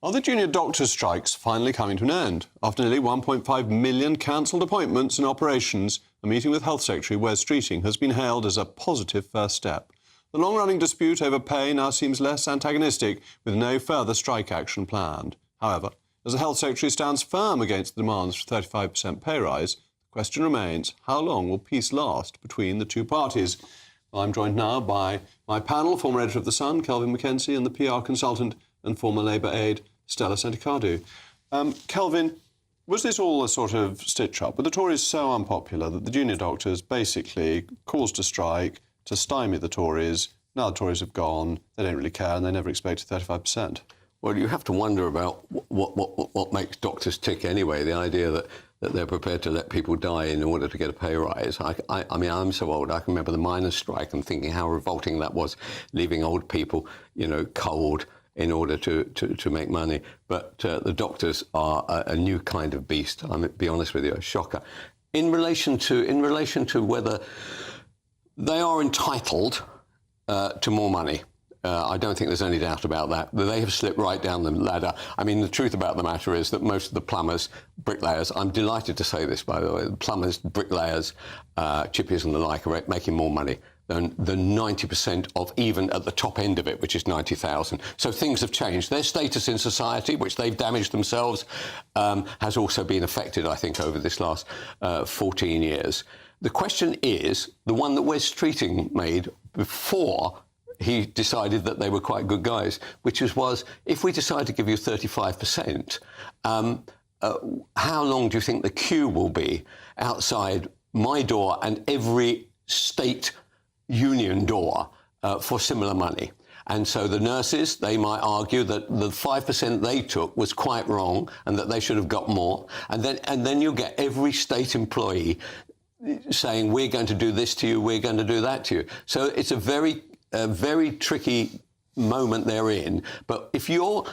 Are the junior doctors' strikes finally coming to an end? After nearly 1.5 million cancelled appointments and operations, a meeting with Health Secretary Wes Streeting has been hailed as a positive first step. The long-running dispute over pay now seems less antagonistic, with no further strike action planned. However, as the Health Secretary stands firm against the demands for a 35% pay rise, the question remains, how long will peace last between the two parties? I'm joined now by my panel, former editor of The Sun, Kelvin McKenzie, and the PR consultant and former Labour aide, Stella Santikadu. Kelvin, was this all a sort of stitch-up? Were the Tories so unpopular that the junior doctors basically caused a strike to stymie the Tories? Now the Tories have gone, they don't really care, and they never expected 35%. Well, you have to wonder about what makes doctors tick anyway, the idea that they're prepared to let people die in order to get a pay rise. I mean, I'm so old, I can remember the miners' strike and thinking how revolting that was, leaving old people, you know, cold in order to make money. But the doctors are a new kind of beast. I'm be honest with you, a shocker. In relation to whether they are entitled to more money, I don't think there's any doubt about that. They have slipped right down the ladder. I mean, the truth about the matter is that most of the plumbers, bricklayers, I'm delighted to say this, by the way, the plumbers, bricklayers, chippies and the like are making more money than the 90% of even at the top end of it, which is 90,000. So things have changed. Their status in society, which they've damaged themselves, has also been affected, I think, over this last 14 years. The question is, the one that Wes Streeting made before he decided that they were quite good guys, which was, if we decide to give you 35%, how long do you think the queue will be outside my door and every state union door for similar money? And so the nurses, they might argue that the 5% they took was quite wrong and that they should have got more. And then you'll get every state employee saying, we're going to do this to you, we're going to do that to you. So it's a very tricky moment they're in. But if you're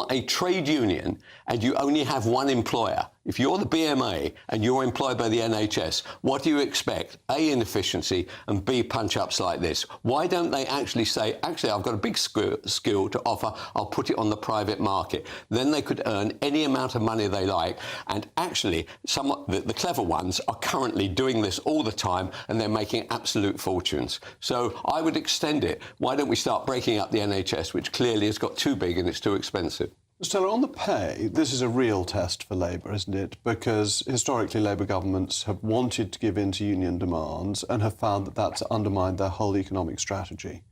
a trade union and you only have one employer, if you're the BMA and you're employed by the NHS, what do you expect? A, inefficiency, and B, punch-ups like this. Why don't they actually say, actually, I've got a big skill to offer, I'll put it on the private market. Then they could earn any amount of money they like. And actually, the clever ones are currently doing this all the time, and they're making absolute fortunes. So I would extend it. Why don't we start breaking up the NHS, which clearly has got too big and it's too expensive? Stella, on the pay, this is a real test for Labour, isn't it? Because historically Labour governments have wanted to give in to union demands and have found that that's undermined their whole economic strategy.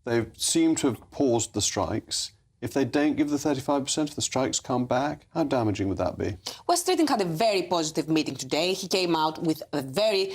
They seem to have paused the strikes. If they don't give the 35%, if the strikes come back, how damaging would that be? Wes Streeting had a very positive meeting today. He came out with in very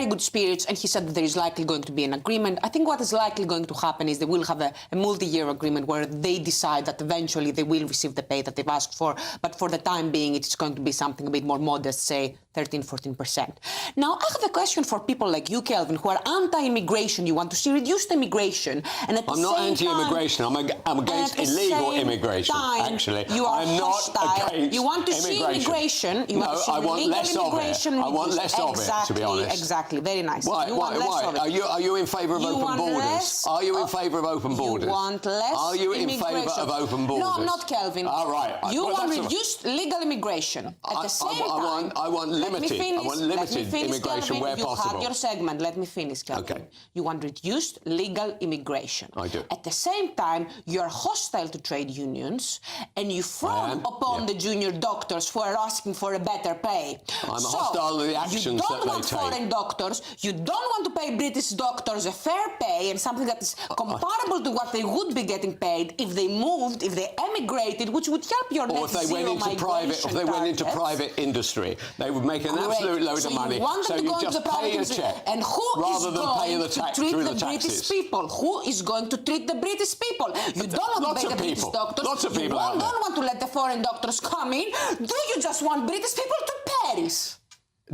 good spirits, and he said that there is likely going to be an agreement. I think what is likely going to happen is they will have a multi-year agreement where they decide that eventually they will receive the pay that they've asked for. But for the time being, it's going to be something a bit more modest, say 13-14%. Now, I have a question for people like you, Kelvin, who are anti-immigration. You want to see reduced immigration, and at the I'm not anti-immigration. I'm against illegal immigration. Actually, you are I'm hostile. not against You want to see immigration. You want to see I want legal less immigration. of it. I want less of it, to be honest. Exactly. Very nice. Why? You want less of it. Are you in favour of open borders? Are you in favour of open borders? You want less Are you in immigration. favour of open borders? No, I'm not, Kelvin. All right. You want reduced legal immigration. At the same time, I want limited. I want limited immigration where possible. You had your segment. Let me finish, Kelvin. Okay. You want reduced legal immigration. I do. At the same time, you are hostile hostile to trade unions and you frown upon the junior doctors who are asking for a better pay. I'm hostile to the actions you don't that want they take. foreign doctors, you don't want to pay British doctors a fair pay and something that is comparable to what they would be getting paid if they moved, if they emigrated, which would help your net zero migration if they went into private industry, they would make an absolute load of money. So you just pay a check and who rather is than going pay the to tax treat through the the British taxes. people? Who is going to treat the British people? You don't want to pay the British doctors. Lots of people out You there. don't want to let the foreign doctors come in. Do you just want British people to Paris?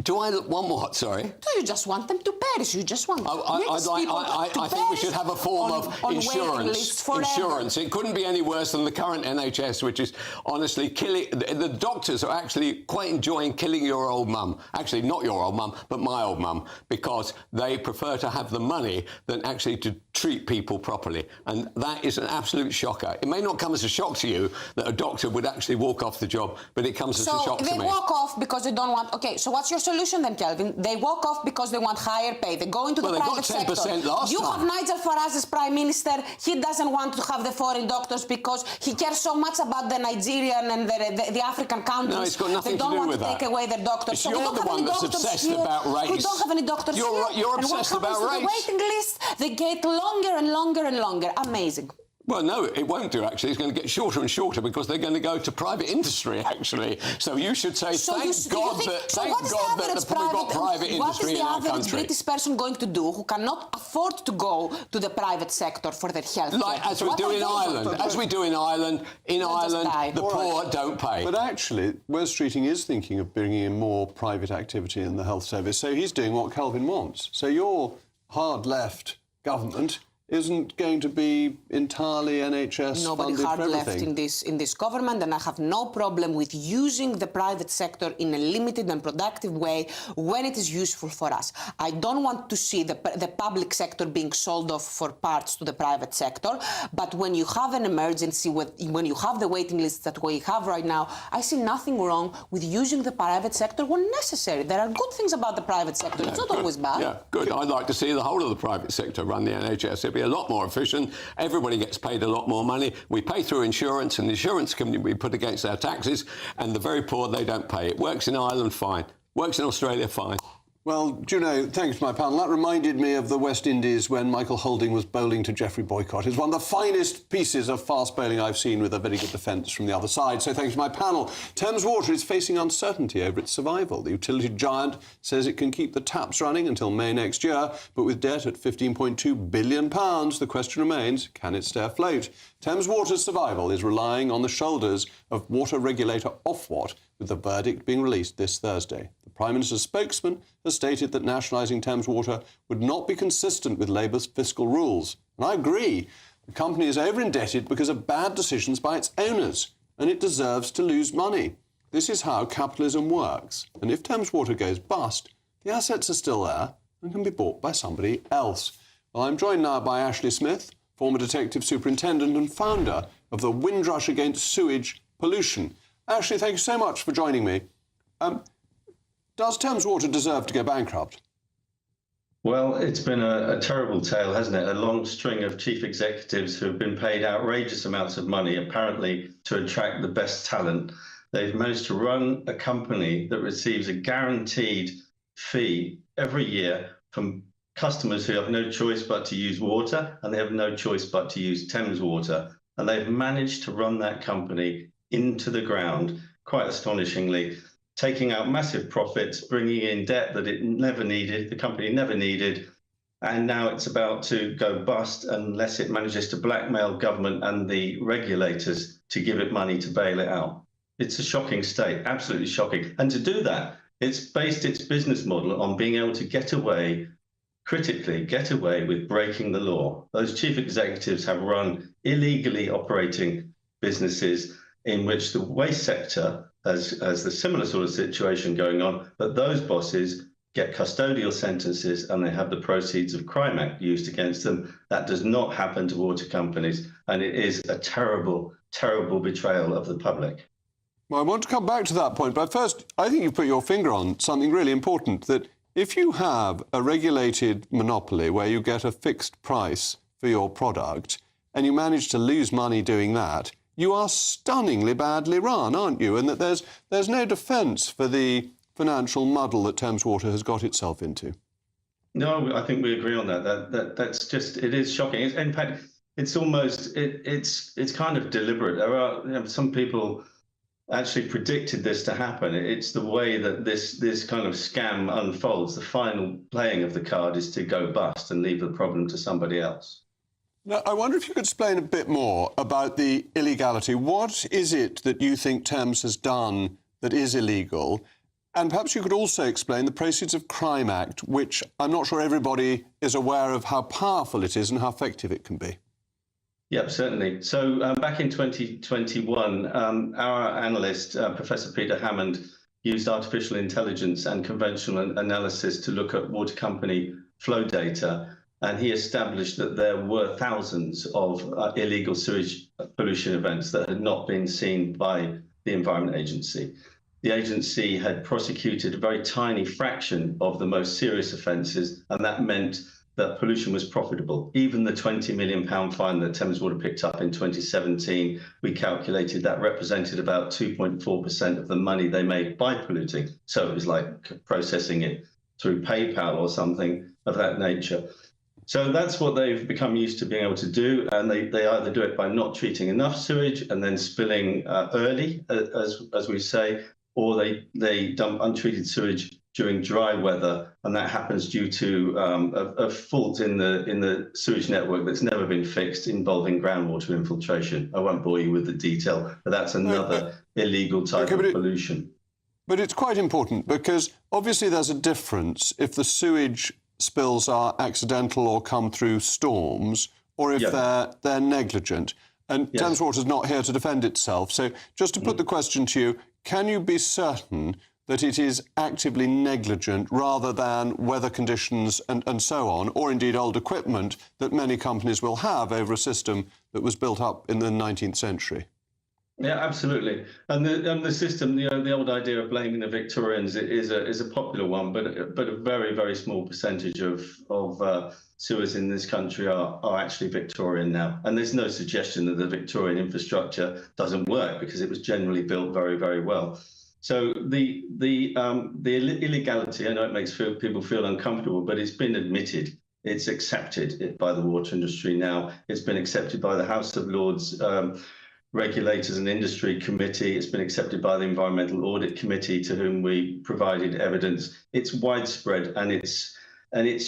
Do I want what? Sorry. Do you just want them to Paris? You just want I think we should have a form of insurance. It couldn't be any worse than the current NHS, which is honestly killing. The doctors are actually quite enjoying killing your old mum. Actually, not your old mum, but my old mum, because they prefer to have the money than actually to treat people properly. And that is an absolute shocker. It may not come as a shock to you that a doctor would actually walk off the job, but it comes as a shock to me. So they walk off because they don't want... OK, so what's your solution then, Kelvin? They walk off because they want higher pay. They go into the private sector. They got 10% last You time. have Nigel Farage as Prime Minister. He doesn't want to have the foreign doctors because he cares so much about the Nigerian and the African countries. No, it's got nothing to do with that. They don't want to take away their doctors. It's you're the one that's obsessed about race. We don't have any doctors You're obsessed about race. The waiting list, they get longer and longer and longer. Amazing. Well, no, it won't do, actually. It's going to get shorter and shorter because they're going to go to private industry, actually. So you should say, thank God that we've got private industry in our country. What is the average British person going to do who cannot afford to go to the private sector for their health care? Like as we do in Ireland. As we do in Ireland, the poor don't pay. But actually, Wes Streeting is thinking of bringing in more private activity in the health service. So he's doing what Kelvin wants. So your hard left government isn't going to be entirely NHS Nobody funded hard for left everything. in this government, and I have no problem with using the private sector in a limited and productive way when it is useful for us. I don't want to see the public sector being sold off for parts to the private sector, but when you have an emergency, when you have the waiting lists that we have right now, I see nothing wrong with using the private sector when necessary. There are good things about the private sector. It's not always bad. Yeah, good. I'd like to see the whole of the private sector run the NHS. It'd be a lot more efficient. Everybody gets paid a lot more money. We pay through insurance, and the insurance can be put against our taxes, and the very poor, they don't pay. It works in Ireland, fine. Works in Australia, fine. Well, Juno, thanks to my panel. That reminded me of the West Indies when Michael Holding was bowling to Geoffrey Boycott. It's one of the finest pieces of fast bowling I've seen, with a very good defence from the other side. So thanks to my panel. Thames Water is facing uncertainty over its survival. The utility giant says it can keep the taps running until May next year, but with debt at £15.2 billion, the question remains, can it stay afloat? Thames Water's survival is relying on the shoulders of water regulator Ofwat, with the verdict being released this Thursday. The Prime Minister's spokesman has stated that nationalising Thames Water would not be consistent with Labour's fiscal rules. And I agree. The company is over-indebted because of bad decisions by its owners, and it deserves to lose money. This is how capitalism works. And if Thames Water goes bust, the assets are still there and can be bought by somebody else. Well, I'm joined now by Ashley Smith, former detective superintendent and founder of the Windrush Against Sewage Pollution. Ashley, thank you so much for joining me. Does Thames Water deserve to go bankrupt? Well, it's been a terrible tale, hasn't it? A long string of chief executives who have been paid outrageous amounts of money, apparently to attract the best talent. They've managed to run a company that receives a guaranteed fee every year from customers who have no choice but to use water, and they have no choice but to use Thames Water. And they've managed to run that company into the ground, quite astonishingly, taking out massive profits, bringing in debt that it never needed, the company never needed, and now it's about to go bust unless it manages to blackmail government and the regulators to give it money to bail it out. It's a shocking state, absolutely shocking. And to do that, it's based its business model on being able to get away, critically get away with breaking the law. Those chief executives have run illegally operating businesses in which the waste sector has the similar sort of situation going on, but those bosses get custodial sentences and they have the proceeds of Crime Act used against them. That does not happen to water companies, and it is a terrible, terrible betrayal of the public. Well, I want to come back to that point, but first, I think you put your finger on something really important, that if you have a regulated monopoly where you get a fixed price for your product, and you manage to lose money doing that, you are stunningly badly run, aren't you? And that there's no defence for the financial muddle that Thames Water has got itself into. No, I think we agree on that. That's just, it is shocking. In fact, it's almost, it's kind of deliberate. There are some people actually predicted this to happen. It's the way that this kind of scam unfolds. The final playing of the card is to go bust and leave the problem to somebody else. Now, I wonder if you could explain a bit more about the illegality. What is it that you think Thames has done that is illegal? And perhaps you could also explain the Proceeds of Crime Act, which I'm not sure everybody is aware of how powerful it is and how effective it can be. Yep, certainly. So back in 2021, our analyst, Professor Peter Hammond, used artificial intelligence and conventional analysis to look at water company flow data. And he established that there were thousands of illegal sewage pollution events that had not been seen by the Environment Agency. The agency had prosecuted a very tiny fraction of the most serious offences, and that meant that pollution was profitable. Even the £20 million fine that Thames Water picked up in 2017, we calculated that represented about 2.4% of the money they made by polluting. So it was like processing it through PayPal or something of that nature. So that's what they've become used to being able to do, and they either do it by not treating enough sewage and then spilling early, as we say, or they dump untreated sewage during dry weather, and that happens due to a fault in the sewage network that's never been fixed, involving groundwater infiltration. I won't bore you with the detail, but that's another illegal type of pollution. But it's quite important, because obviously there's a difference if the sewage spills are accidental or come through storms, or if they're negligent. And Thames Water is not here to defend itself. So just to put the question to you, can you be certain that it is actively negligent rather than weather conditions and so on, or indeed old equipment that many companies will have over a system that was built up in the 19th century? Yeah, absolutely. And the system, the old idea of blaming the Victorians is a popular one, but a very, very small percentage of sewers in this country are actually Victorian now. And there's no suggestion that the Victorian infrastructure doesn't work, because it was generally built very, very well. So the illegality, I know it makes people feel uncomfortable, but it's been admitted. It's accepted by the water industry now. It's been accepted by the House of Lords Regulators and Industry Committee. It's been accepted by the Environmental Audit Committee, to whom we provided evidence. It's widespread, and it's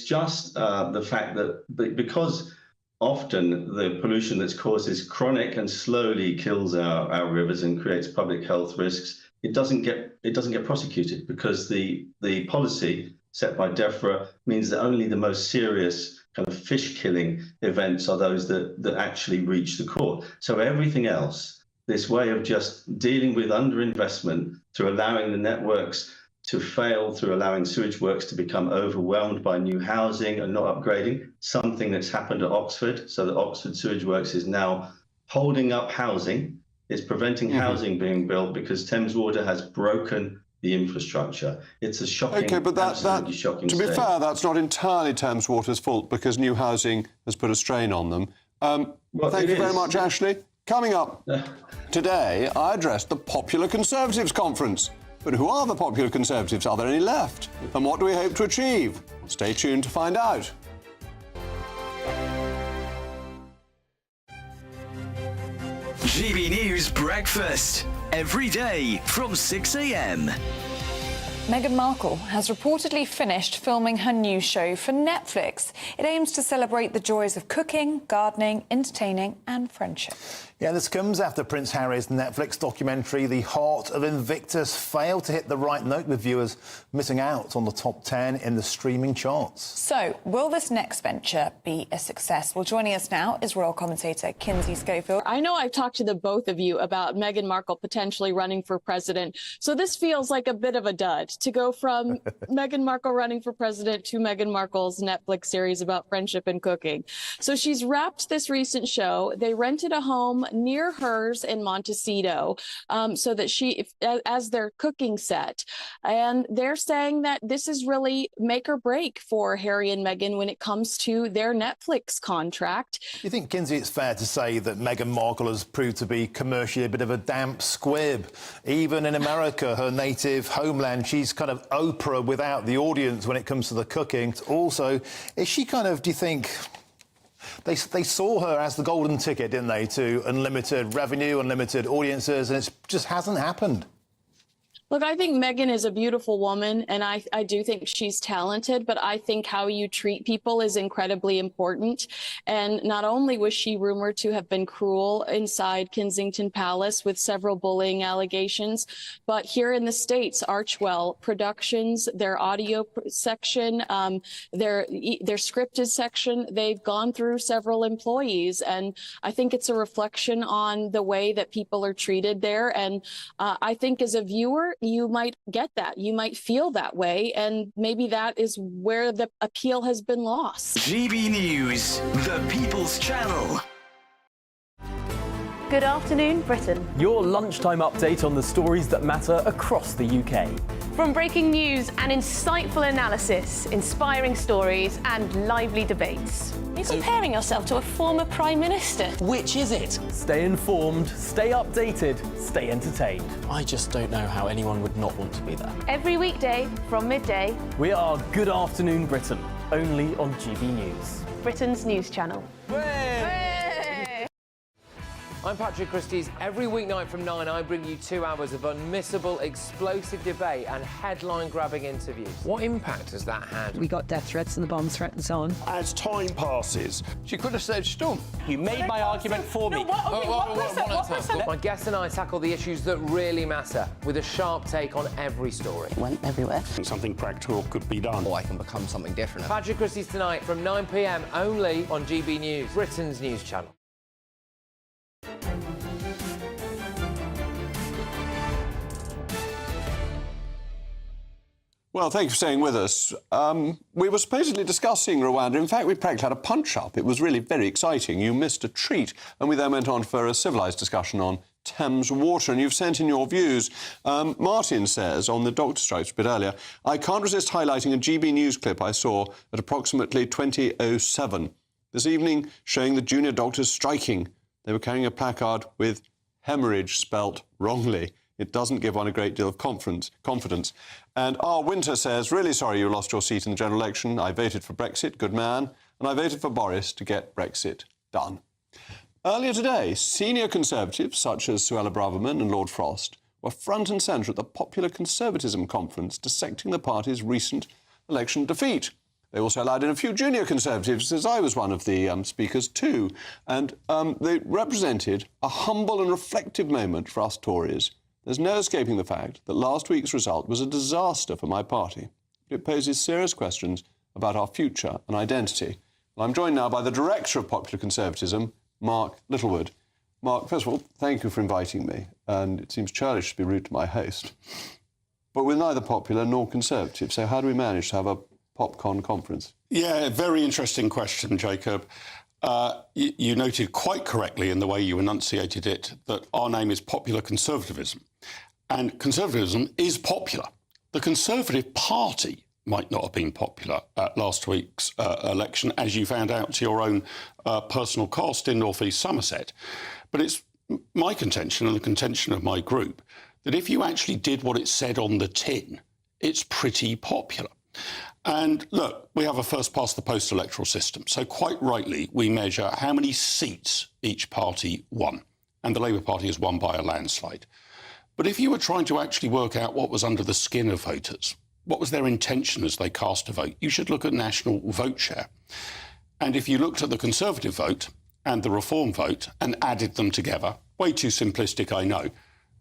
just the fact that because often the pollution that's caused is chronic and slowly kills our rivers and creates public health risks, it doesn't get prosecuted, because the policy set by DEFRA means that only the most serious kind of fish-killing events are those that actually reach the court. So everything else, this way of just dealing with underinvestment through allowing the networks to fail, through allowing sewage works to become overwhelmed by new housing and not upgrading, something that's happened at Oxford. So that Oxford Sewage Works is now holding up housing. It's preventing housing being built because Thames Water has broken the infrastructure. It's a shocking, absolutely shocking to be state. fair, that's not entirely Thames Water's fault, because new housing has put a strain on them. Thank you very much, Ashley. Coming up today, I addressed the Popular Conservatives Conference. But who are the Popular Conservatives? Are there any left? And what do we hope to achieve? Stay tuned to find out. GB News Breakfast, every day from 6 a.m. Meghan Markle has reportedly finished filming her new show for Netflix. It aims to celebrate the joys of cooking, gardening, entertaining and friendship. Yeah, this comes after Prince Harry's Netflix documentary, The Heart of Invictus, failed to hit the right note, with viewers missing out on the top 10 in the streaming charts. So, will this next venture be a success? Well, joining us now is royal commentator Kinsey Schofield. I know I've talked to the both of you about Meghan Markle potentially running for president, so this feels like a bit of a dud to go from Meghan Markle running for president to Meghan Markle's Netflix series about friendship and cooking. So she's wrapped this recent show. They rented a home near hers in Montecito, so that as their cooking set. And they're saying that this is really make or break for Harry and Meghan when it comes to their Netflix contract. Do you think, Kinsey, it's fair to say that Meghan Markle has proved to be commercially a bit of a damp squib? Even in America, her native homeland, she's kind of Oprah without the audience when it comes to the cooking. Also, is she kind of, do you think... They saw her as the golden ticket, didn't they, to unlimited revenue, unlimited audiences, and it just hasn't happened. Look, I think Meghan is a beautiful woman, and I do think she's talented, but I think how you treat people is incredibly important. And not only was she rumored to have been cruel inside Kensington Palace with several bullying allegations, but here in the States, Archwell Productions, their audio section, their scripted section, they've gone through several employees. And I think it's a reflection on the way that people are treated there. And I think as a viewer, you might get that. You might feel that way, and maybe that is where the appeal has been lost. GB News, the People's Channel. Good afternoon, Britain. Your lunchtime update on the stories that matter across the UK. From breaking news and insightful analysis, inspiring stories and lively debates. You're comparing yourself to a former Prime Minister. Which is it? Stay informed, stay updated, stay entertained. I just don't know how anyone would not want to be there. Every weekday from midday. We are Good Afternoon Britain, only on GB News. Britain's news channel. I'm Patrick Christie's. Every weeknight from 9, I bring you 2 hours of unmissable, explosive debate and headline-grabbing interviews. What impact has that had? We got death threats and the bomb threat and so on. As time passes, she could have said Storm. You made my argument for me. My guest and I tackle the issues that really matter with a sharp take on every story. Went everywhere. Something practical could be done. Or I can become something different. Patrick Christie's tonight from 9 p.m. only on GB News, Britain's news channel. Well, thank you for staying with us. We were supposedly discussing Rwanda. In fact, we practically had a punch-up. It was really very exciting. You missed a treat. And we then went on for a civilised discussion on Thames Water. And you've sent in your views. Martin says, on the doctor strikes a bit earlier, I can't resist highlighting a GB News clip I saw at approximately 20:07 this evening, showing the junior doctors striking. They were carrying a placard with hemorrhage spelt wrongly. It doesn't give one a great deal of confidence. And R. Winter says, really sorry you lost your seat in the general election. I voted for Brexit, good man. And I voted for Boris to get Brexit done. Earlier today, senior Conservatives, such as Suella Braverman and Lord Frost, were front and centre at the Popular Conservatism Conference, dissecting the party's recent election defeat. They also allowed in a few junior Conservatives, as I was one of the speakers too. And they represented a humble and reflective moment for us Tories. There's no escaping the fact that last week's result was a disaster for my party. It poses serious questions about our future and identity. Well, I'm joined now by the Director of Popular Conservatism, Mark Littlewood. Mark, first of all, thank you for inviting me, and it seems churlish to be rude to my host. But we're neither popular nor conservative, so how do we manage to have a PopCon conference? Yeah, very interesting question, Jacob. You noted quite correctly in the way you enunciated it that our name is Popular Conservatism. And Conservatism is popular. The Conservative Party might not have been popular at last week's election, as you found out to your own personal cost in North East Somerset. But it's my contention and the contention of my group that if you actually did what it said on the tin, it's pretty popular. And look, we have a first-past-the-post electoral system. So quite rightly, we measure how many seats each party won. And the Labour Party has won by a landslide. But if you were trying to actually work out what was under the skin of voters, what was their intention as they cast a vote, you should look at national vote share. And if you looked at the Conservative vote and the Reform vote and added them together, way too simplistic, I know,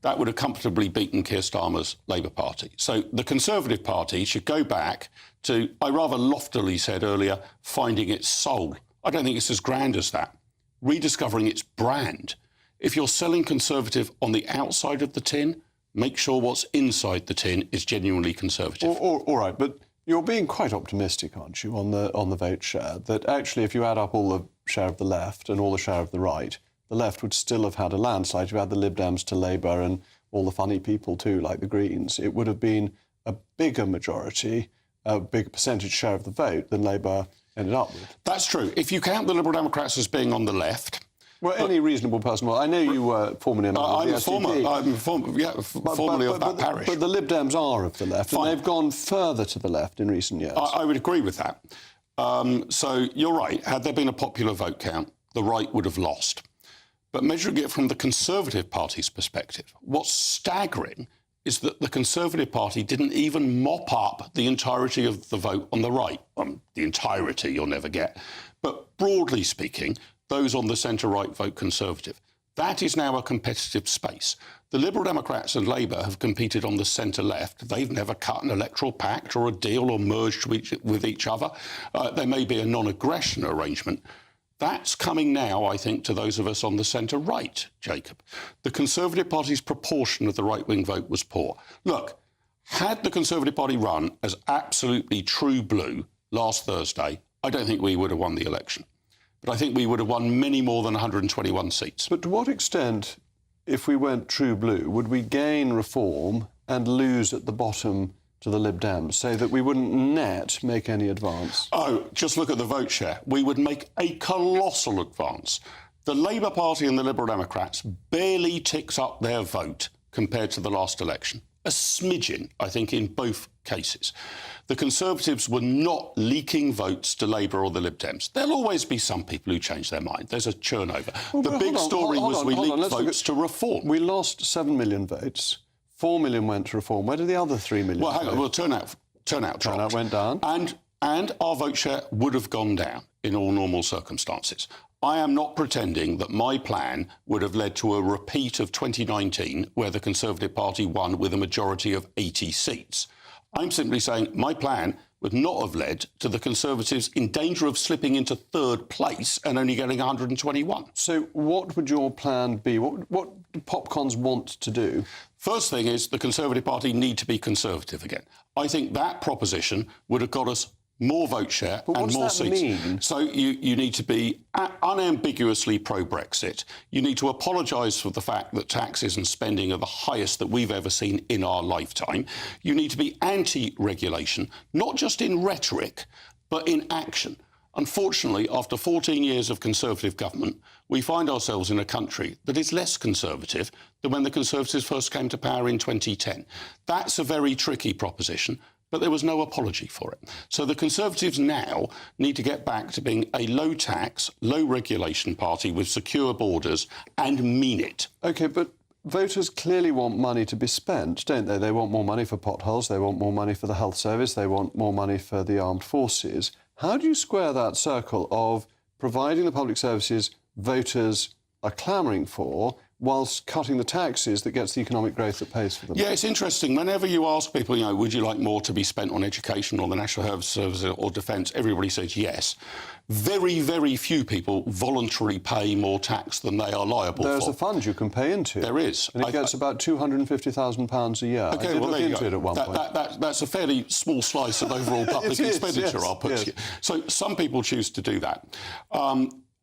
that would have comfortably beaten Keir Starmer's Labour Party. So the Conservative Party should go back to, I rather loftily said earlier, finding its soul. I don't think it's as grand as that. Rediscovering its brand. If you're selling Conservative on the outside of the tin, make sure what's inside the tin is genuinely Conservative. All right, but you're being quite optimistic, aren't you, on the vote share, that actually if you add up all the share of the left and all the share of the right, the left would still have had a landslide. If you had the Lib Dems to Labour and all the funny people too, like the Greens, it would have been a bigger majority, a big percentage share of the vote than Labour ended up with. That's true. If you count the Liberal Democrats as being on the left... Well, any reasonable person will. I know you were formerly a member of the SDP. I'm formerly of that parish. But the Lib Dems are of the left, and they've gone further to the left in recent years. I would agree with that. So you're right. Had there been a popular vote count, the right would have lost. But measuring it from the Conservative Party's perspective, what's staggering is that the Conservative Party didn't even mop up the entirety of the vote on the right. The entirety you'll never get. But broadly speaking, those on the centre-right vote Conservative. That is now a competitive space. The Liberal Democrats and Labour have competed on the centre-left. They've never cut an electoral pact or a deal or merged with each other. There may be a non-aggression arrangement. That's coming now, I think, to those of us on the centre-right, Jacob. The Conservative Party's proportion of the right-wing vote was poor. Look, had the Conservative Party run as absolutely true blue last Thursday, I don't think we would have won the election. But I think we would have won many more than 121 seats. But to what extent, if we went true blue, would we gain reform and lose at the bottom to the Lib Dems, so that we wouldn't net make any advance? Oh, just look at the vote share. We would make a colossal advance. The Labour Party and the Liberal Democrats barely ticks up their vote compared to the last election. A smidgen, I think, in both cases. The Conservatives were not leaking votes to Labour or the Lib Dems. There'll always be some people who change their mind. There's a churnover. Well, the big story was we leaked votes to reform. We lost 7 million votes. 4 million went to reform. Where did the other 3 million Well, hang on. go? Well, turnout dropped. Went down. And our vote share would have gone down in all normal circumstances. I am not pretending that my plan would have led to a repeat of 2019, where the Conservative Party won with a majority of 80 seats. I'm simply saying my plan would not have led to the Conservatives in danger of slipping into third place and only getting 121. So what would your plan be? What do popcons want to do? First thing is the Conservative Party need to be Conservative again. I think that proposition would have got us more vote share and more seats. Mean? So you need to be unambiguously pro-Brexit. You need to apologise for the fact that taxes and spending are the highest that we've ever seen in our lifetime. You need to be anti-regulation, not just in rhetoric, but in action. Unfortunately, after 14 years of Conservative government, we find ourselves in a country that is less conservative than when the Conservatives first came to power in 2010. That's a very tricky proposition, but there was no apology for it. So the Conservatives now need to get back to being a low-tax, low-regulation party with secure borders and mean it. OK, but voters clearly want money to be spent, don't they? They want more money for potholes, they want more money for the health service, they want more money for the armed forces. How do you square that circle of providing the public services voters are clamouring for whilst cutting the taxes that gets the economic growth that pays for them? Yeah, it's interesting. Whenever you ask people, would you like more to be spent on education or the National Health Service or defence, everybody says yes. Very, very few people voluntarily pay more tax than they are liable for. There's a fund you can pay into. There is. And it gets about £250,000 a year. OK, I did well, look into it at one point. That's a fairly small slice of overall public expenditure, yes, I'll put to you. So some people choose to do that.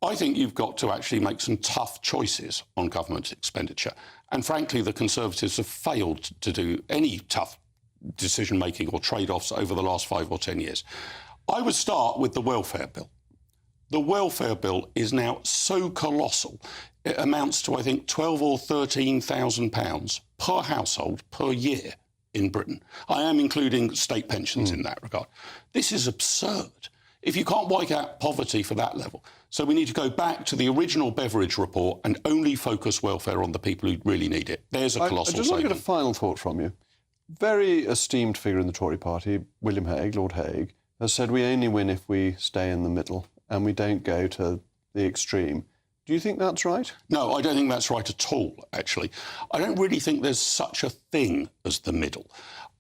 I think you've got to actually make some tough choices on government expenditure. And frankly, the Conservatives have failed to do any tough decision-making or trade-offs over the last 5 or 10 years. I would start with the welfare bill. The welfare bill is now so colossal, it amounts to, I think, £12,000 or £13,000 per household per year in Britain. I am including state pensions in that regard. This is absurd. If you can't wipe out poverty for that level. So we need to go back to the original Beveridge report and only focus welfare on the people who really need it. There's a colossal I just want to saving. get a final thought from you. Very esteemed figure in the Tory party, William Hague, Lord Hague, has said we only win if we stay in the middle and we don't go to the extreme. Do you think that's right? No, I don't think that's right at all, actually. I don't really think there's such a thing as the middle.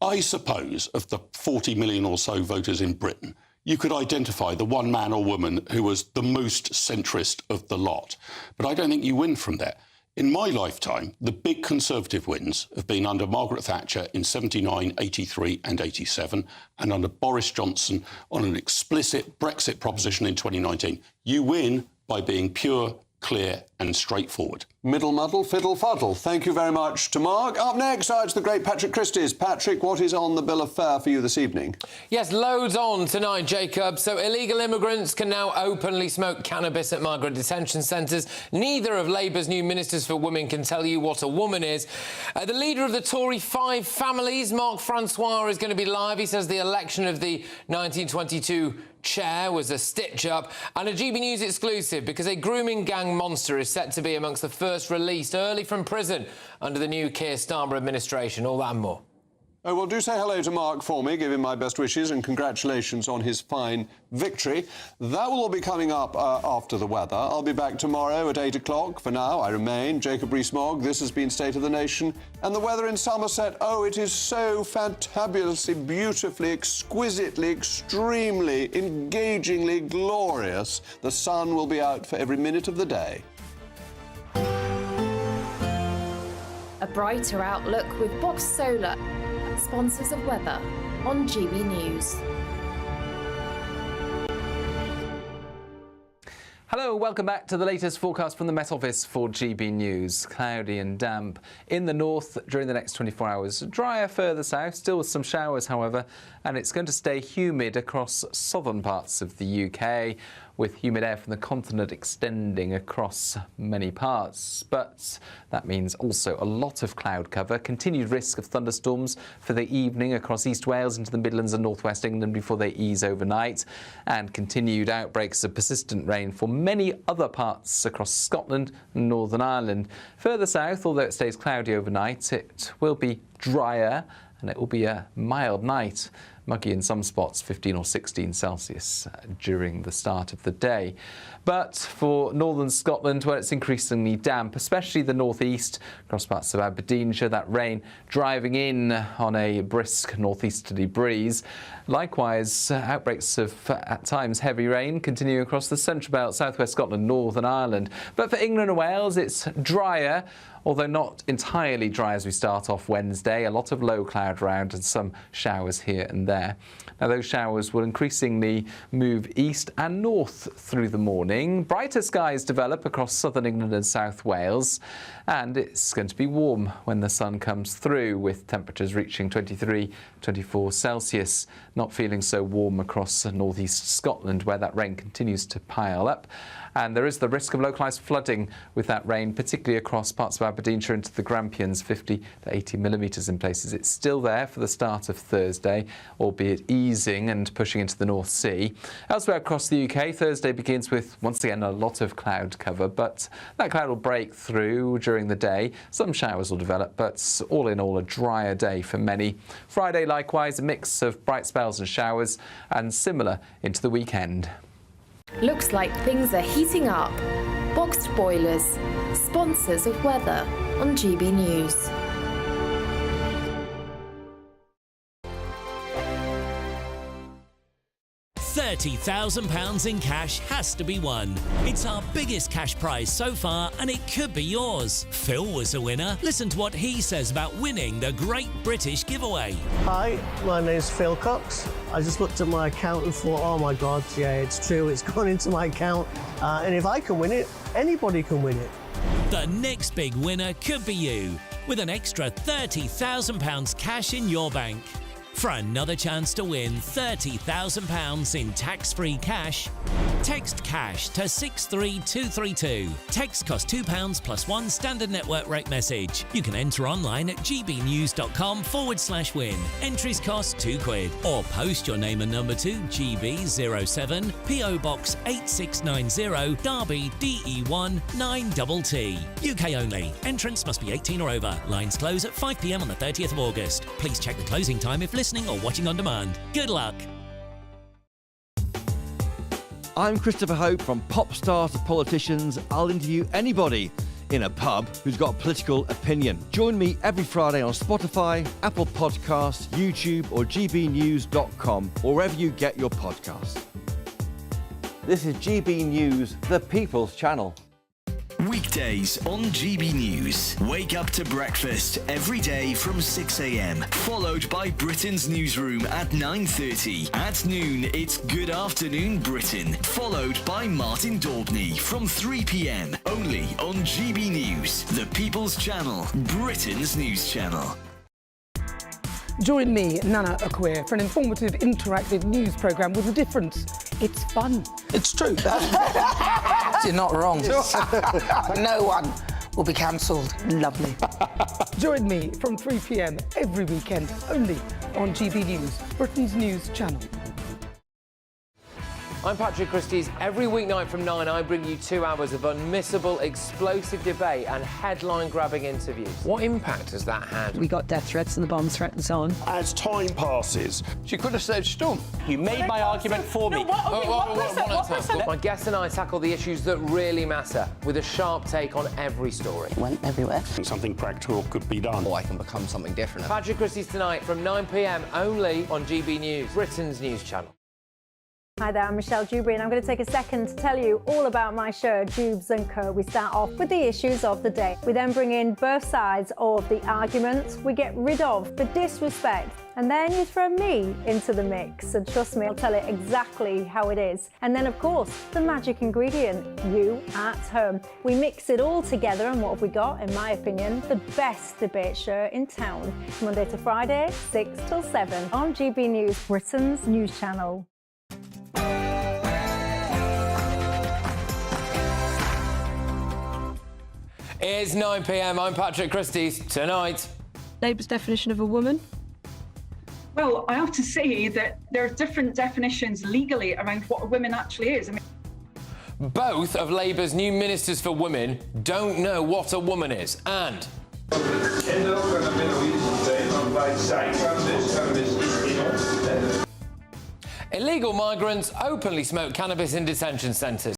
I suppose of the 40 million or so voters in Britain, you could identify the one man or woman who was the most centrist of the lot. But I don't think you win from there. In my lifetime, the big Conservative wins have been under Margaret Thatcher in 79, 83 and 87, and under Boris Johnson on an explicit Brexit proposition in 2019. You win by being pure clear and straightforward. Middle muddle, fiddle fuddle. Thank you very much to Mark. Up next, it's the great Patrick Christys. Patrick, what is on the bill of fare for you this evening? Yes, loads on tonight, Jacob. So illegal immigrants can now openly smoke cannabis at migrant detention centres. Neither of Labour's new ministers for women can tell you what a woman is. The leader of the Tory five families, Mark Francois, is going to be live. He says the election of the 1922 chair was a stitch-up, and a GB News exclusive because a grooming gang monster is set to be amongst the first released early from prison under the new Keir Starmer administration. All that and more. Oh, well, do say hello to Mark for me, give him my best wishes and congratulations on his fine victory. That will all be coming up after the weather. I'll be back tomorrow at 8 o'clock. For now, I remain Jacob Rees-Mogg. This has been State of the Nation. And the weather in Somerset, oh, it is so fantabulously, beautifully, exquisitely, extremely, engagingly glorious. The sun will be out for every minute of the day. A brighter outlook with Box Solar, sponsors of weather on GB News. Hello, welcome back to the latest forecast from the Met Office for GB News. Cloudy and damp in the north during the next 24 hours. Drier further south, still with some showers, however, and it's going to stay humid across southern parts of the UK, with humid air from the continent extending across many parts. But that means also a lot of cloud cover, continued risk of thunderstorms for the evening across East Wales into the Midlands and North West England before they ease overnight, and continued outbreaks of persistent rain for many other parts across Scotland and Northern Ireland. Further south, although it stays cloudy overnight, it will be drier and it will be a mild night. Muggy in some spots, 15 or 16 Celsius during the start of the day. But for northern Scotland, where it's increasingly damp, especially the northeast, across parts of Aberdeenshire, that rain driving in on a brisk northeasterly breeze. Likewise, outbreaks of, at times, heavy rain continue across the central belt, southwest Scotland, Northern Ireland. But for England and Wales, it's drier, although not entirely dry as we start off Wednesday. A lot of low cloud around and some showers here and there. Now, those showers will increasingly move east and north through the morning. Brighter skies develop across southern England and South Wales, and it's going to be warm when the sun comes through, with temperatures reaching 23, 24 Celsius. Not feeling so warm across northeast Scotland, where that rain continues to pile up. And there is the risk of localised flooding with that rain, particularly across parts of Aberdeenshire into the Grampians, 50 to 80 millimetres in places. It's still there for the start of Thursday, albeit easing and pushing into the North Sea. Elsewhere across the UK, Thursday begins with, once again, a lot of cloud cover, but that cloud will break through during the day. Some showers will develop, but all in all, a drier day for many. Friday, likewise, a mix of bright spells and showers, and similar into the weekend. Looks like things are heating up. Boxed boilers, sponsors of weather on GB News. £30,000 in cash has to be won. It's our biggest cash prize so far, and it could be yours. Phil was a winner. Listen to what he says about winning the Great British Giveaway. Hi, my name's Phil Cox. I just looked at my account and thought, oh my God, yeah, it's true, it's gone into my account. And if I can win it, anybody can win it. The next big winner could be you, with an extra £30,000 cash in your bank. For another chance to win £30,000 in tax-free cash, text CASH to 63232. Text costs £2 plus one standard network rate message. You can enter online at gbnews.com/win. Entries cost £2. Or post your name and number to GB07 PO Box 8690 Derby DE1 9TT. UK only. Entrance must be 18 or over. Lines close at 5 p.m. on the 30th of August. Please check the closing time if listening or watching on demand. Good luck. I'm Christopher Hope. From pop stars to politicians, I'll interview anybody in a pub who's got a political opinion. Join me every Friday on Spotify, Apple Podcasts, YouTube or gbnews.com, or wherever you get your podcasts. This is GB News, the People's Channel. Weekend Weekdays on GB News. Wake up to breakfast every day from 6 a.m. Followed by Britain's newsroom at 9:30. At noon, it's Good Afternoon Britain. Followed by Martin Daubney from 3 p.m. Only on GB News, the People's Channel, Britain's news channel. Join me, Nana Akwe, for an informative, interactive news programme with a difference. It's fun. It's true. You're not wrong. No one will be cancelled. Lovely. Join me from 3 p.m. every weekend, only on GB News, Britain's news channel. I'm Patrick Christie's. Every weeknight from 9, I bring you 2 hours of unmissable, explosive debate and headline-grabbing interviews. What impact has that had? We got death threats and the bomb threats on. As time passes, She could have said storm. You made my argument for me. My guests and I tackle the issues that really matter, with a sharp take on every story. Went everywhere. something practical could be done. Or I can become something different. Patrick Christie's tonight from 9 p.m. only on GB News, Britain's news channel. Hi there, I'm Michelle Dewberry and I'm going to take a second to tell you all about my show, Dubes & Co. We start off with the issues of the day. We then bring in both sides of the arguments. We get rid of the disrespect. And then you throw me into the mix. And trust me, I'll tell it exactly how it is. And then, of course, the magic ingredient, you at home. We mix it all together and what have we got, in my opinion, the best debate show in town. Monday to Friday, 6 till 7 on GB News, Britain's news channel. It's 9 p.m. I'm Patrick Christie's. Tonight, Labour's definition of a woman? Well, I have to say that there are different definitions legally around what a woman actually is. I mean, both of Labour's new ministers for women don't know what a woman is, and illegal migrants openly smoke cannabis in detention centres.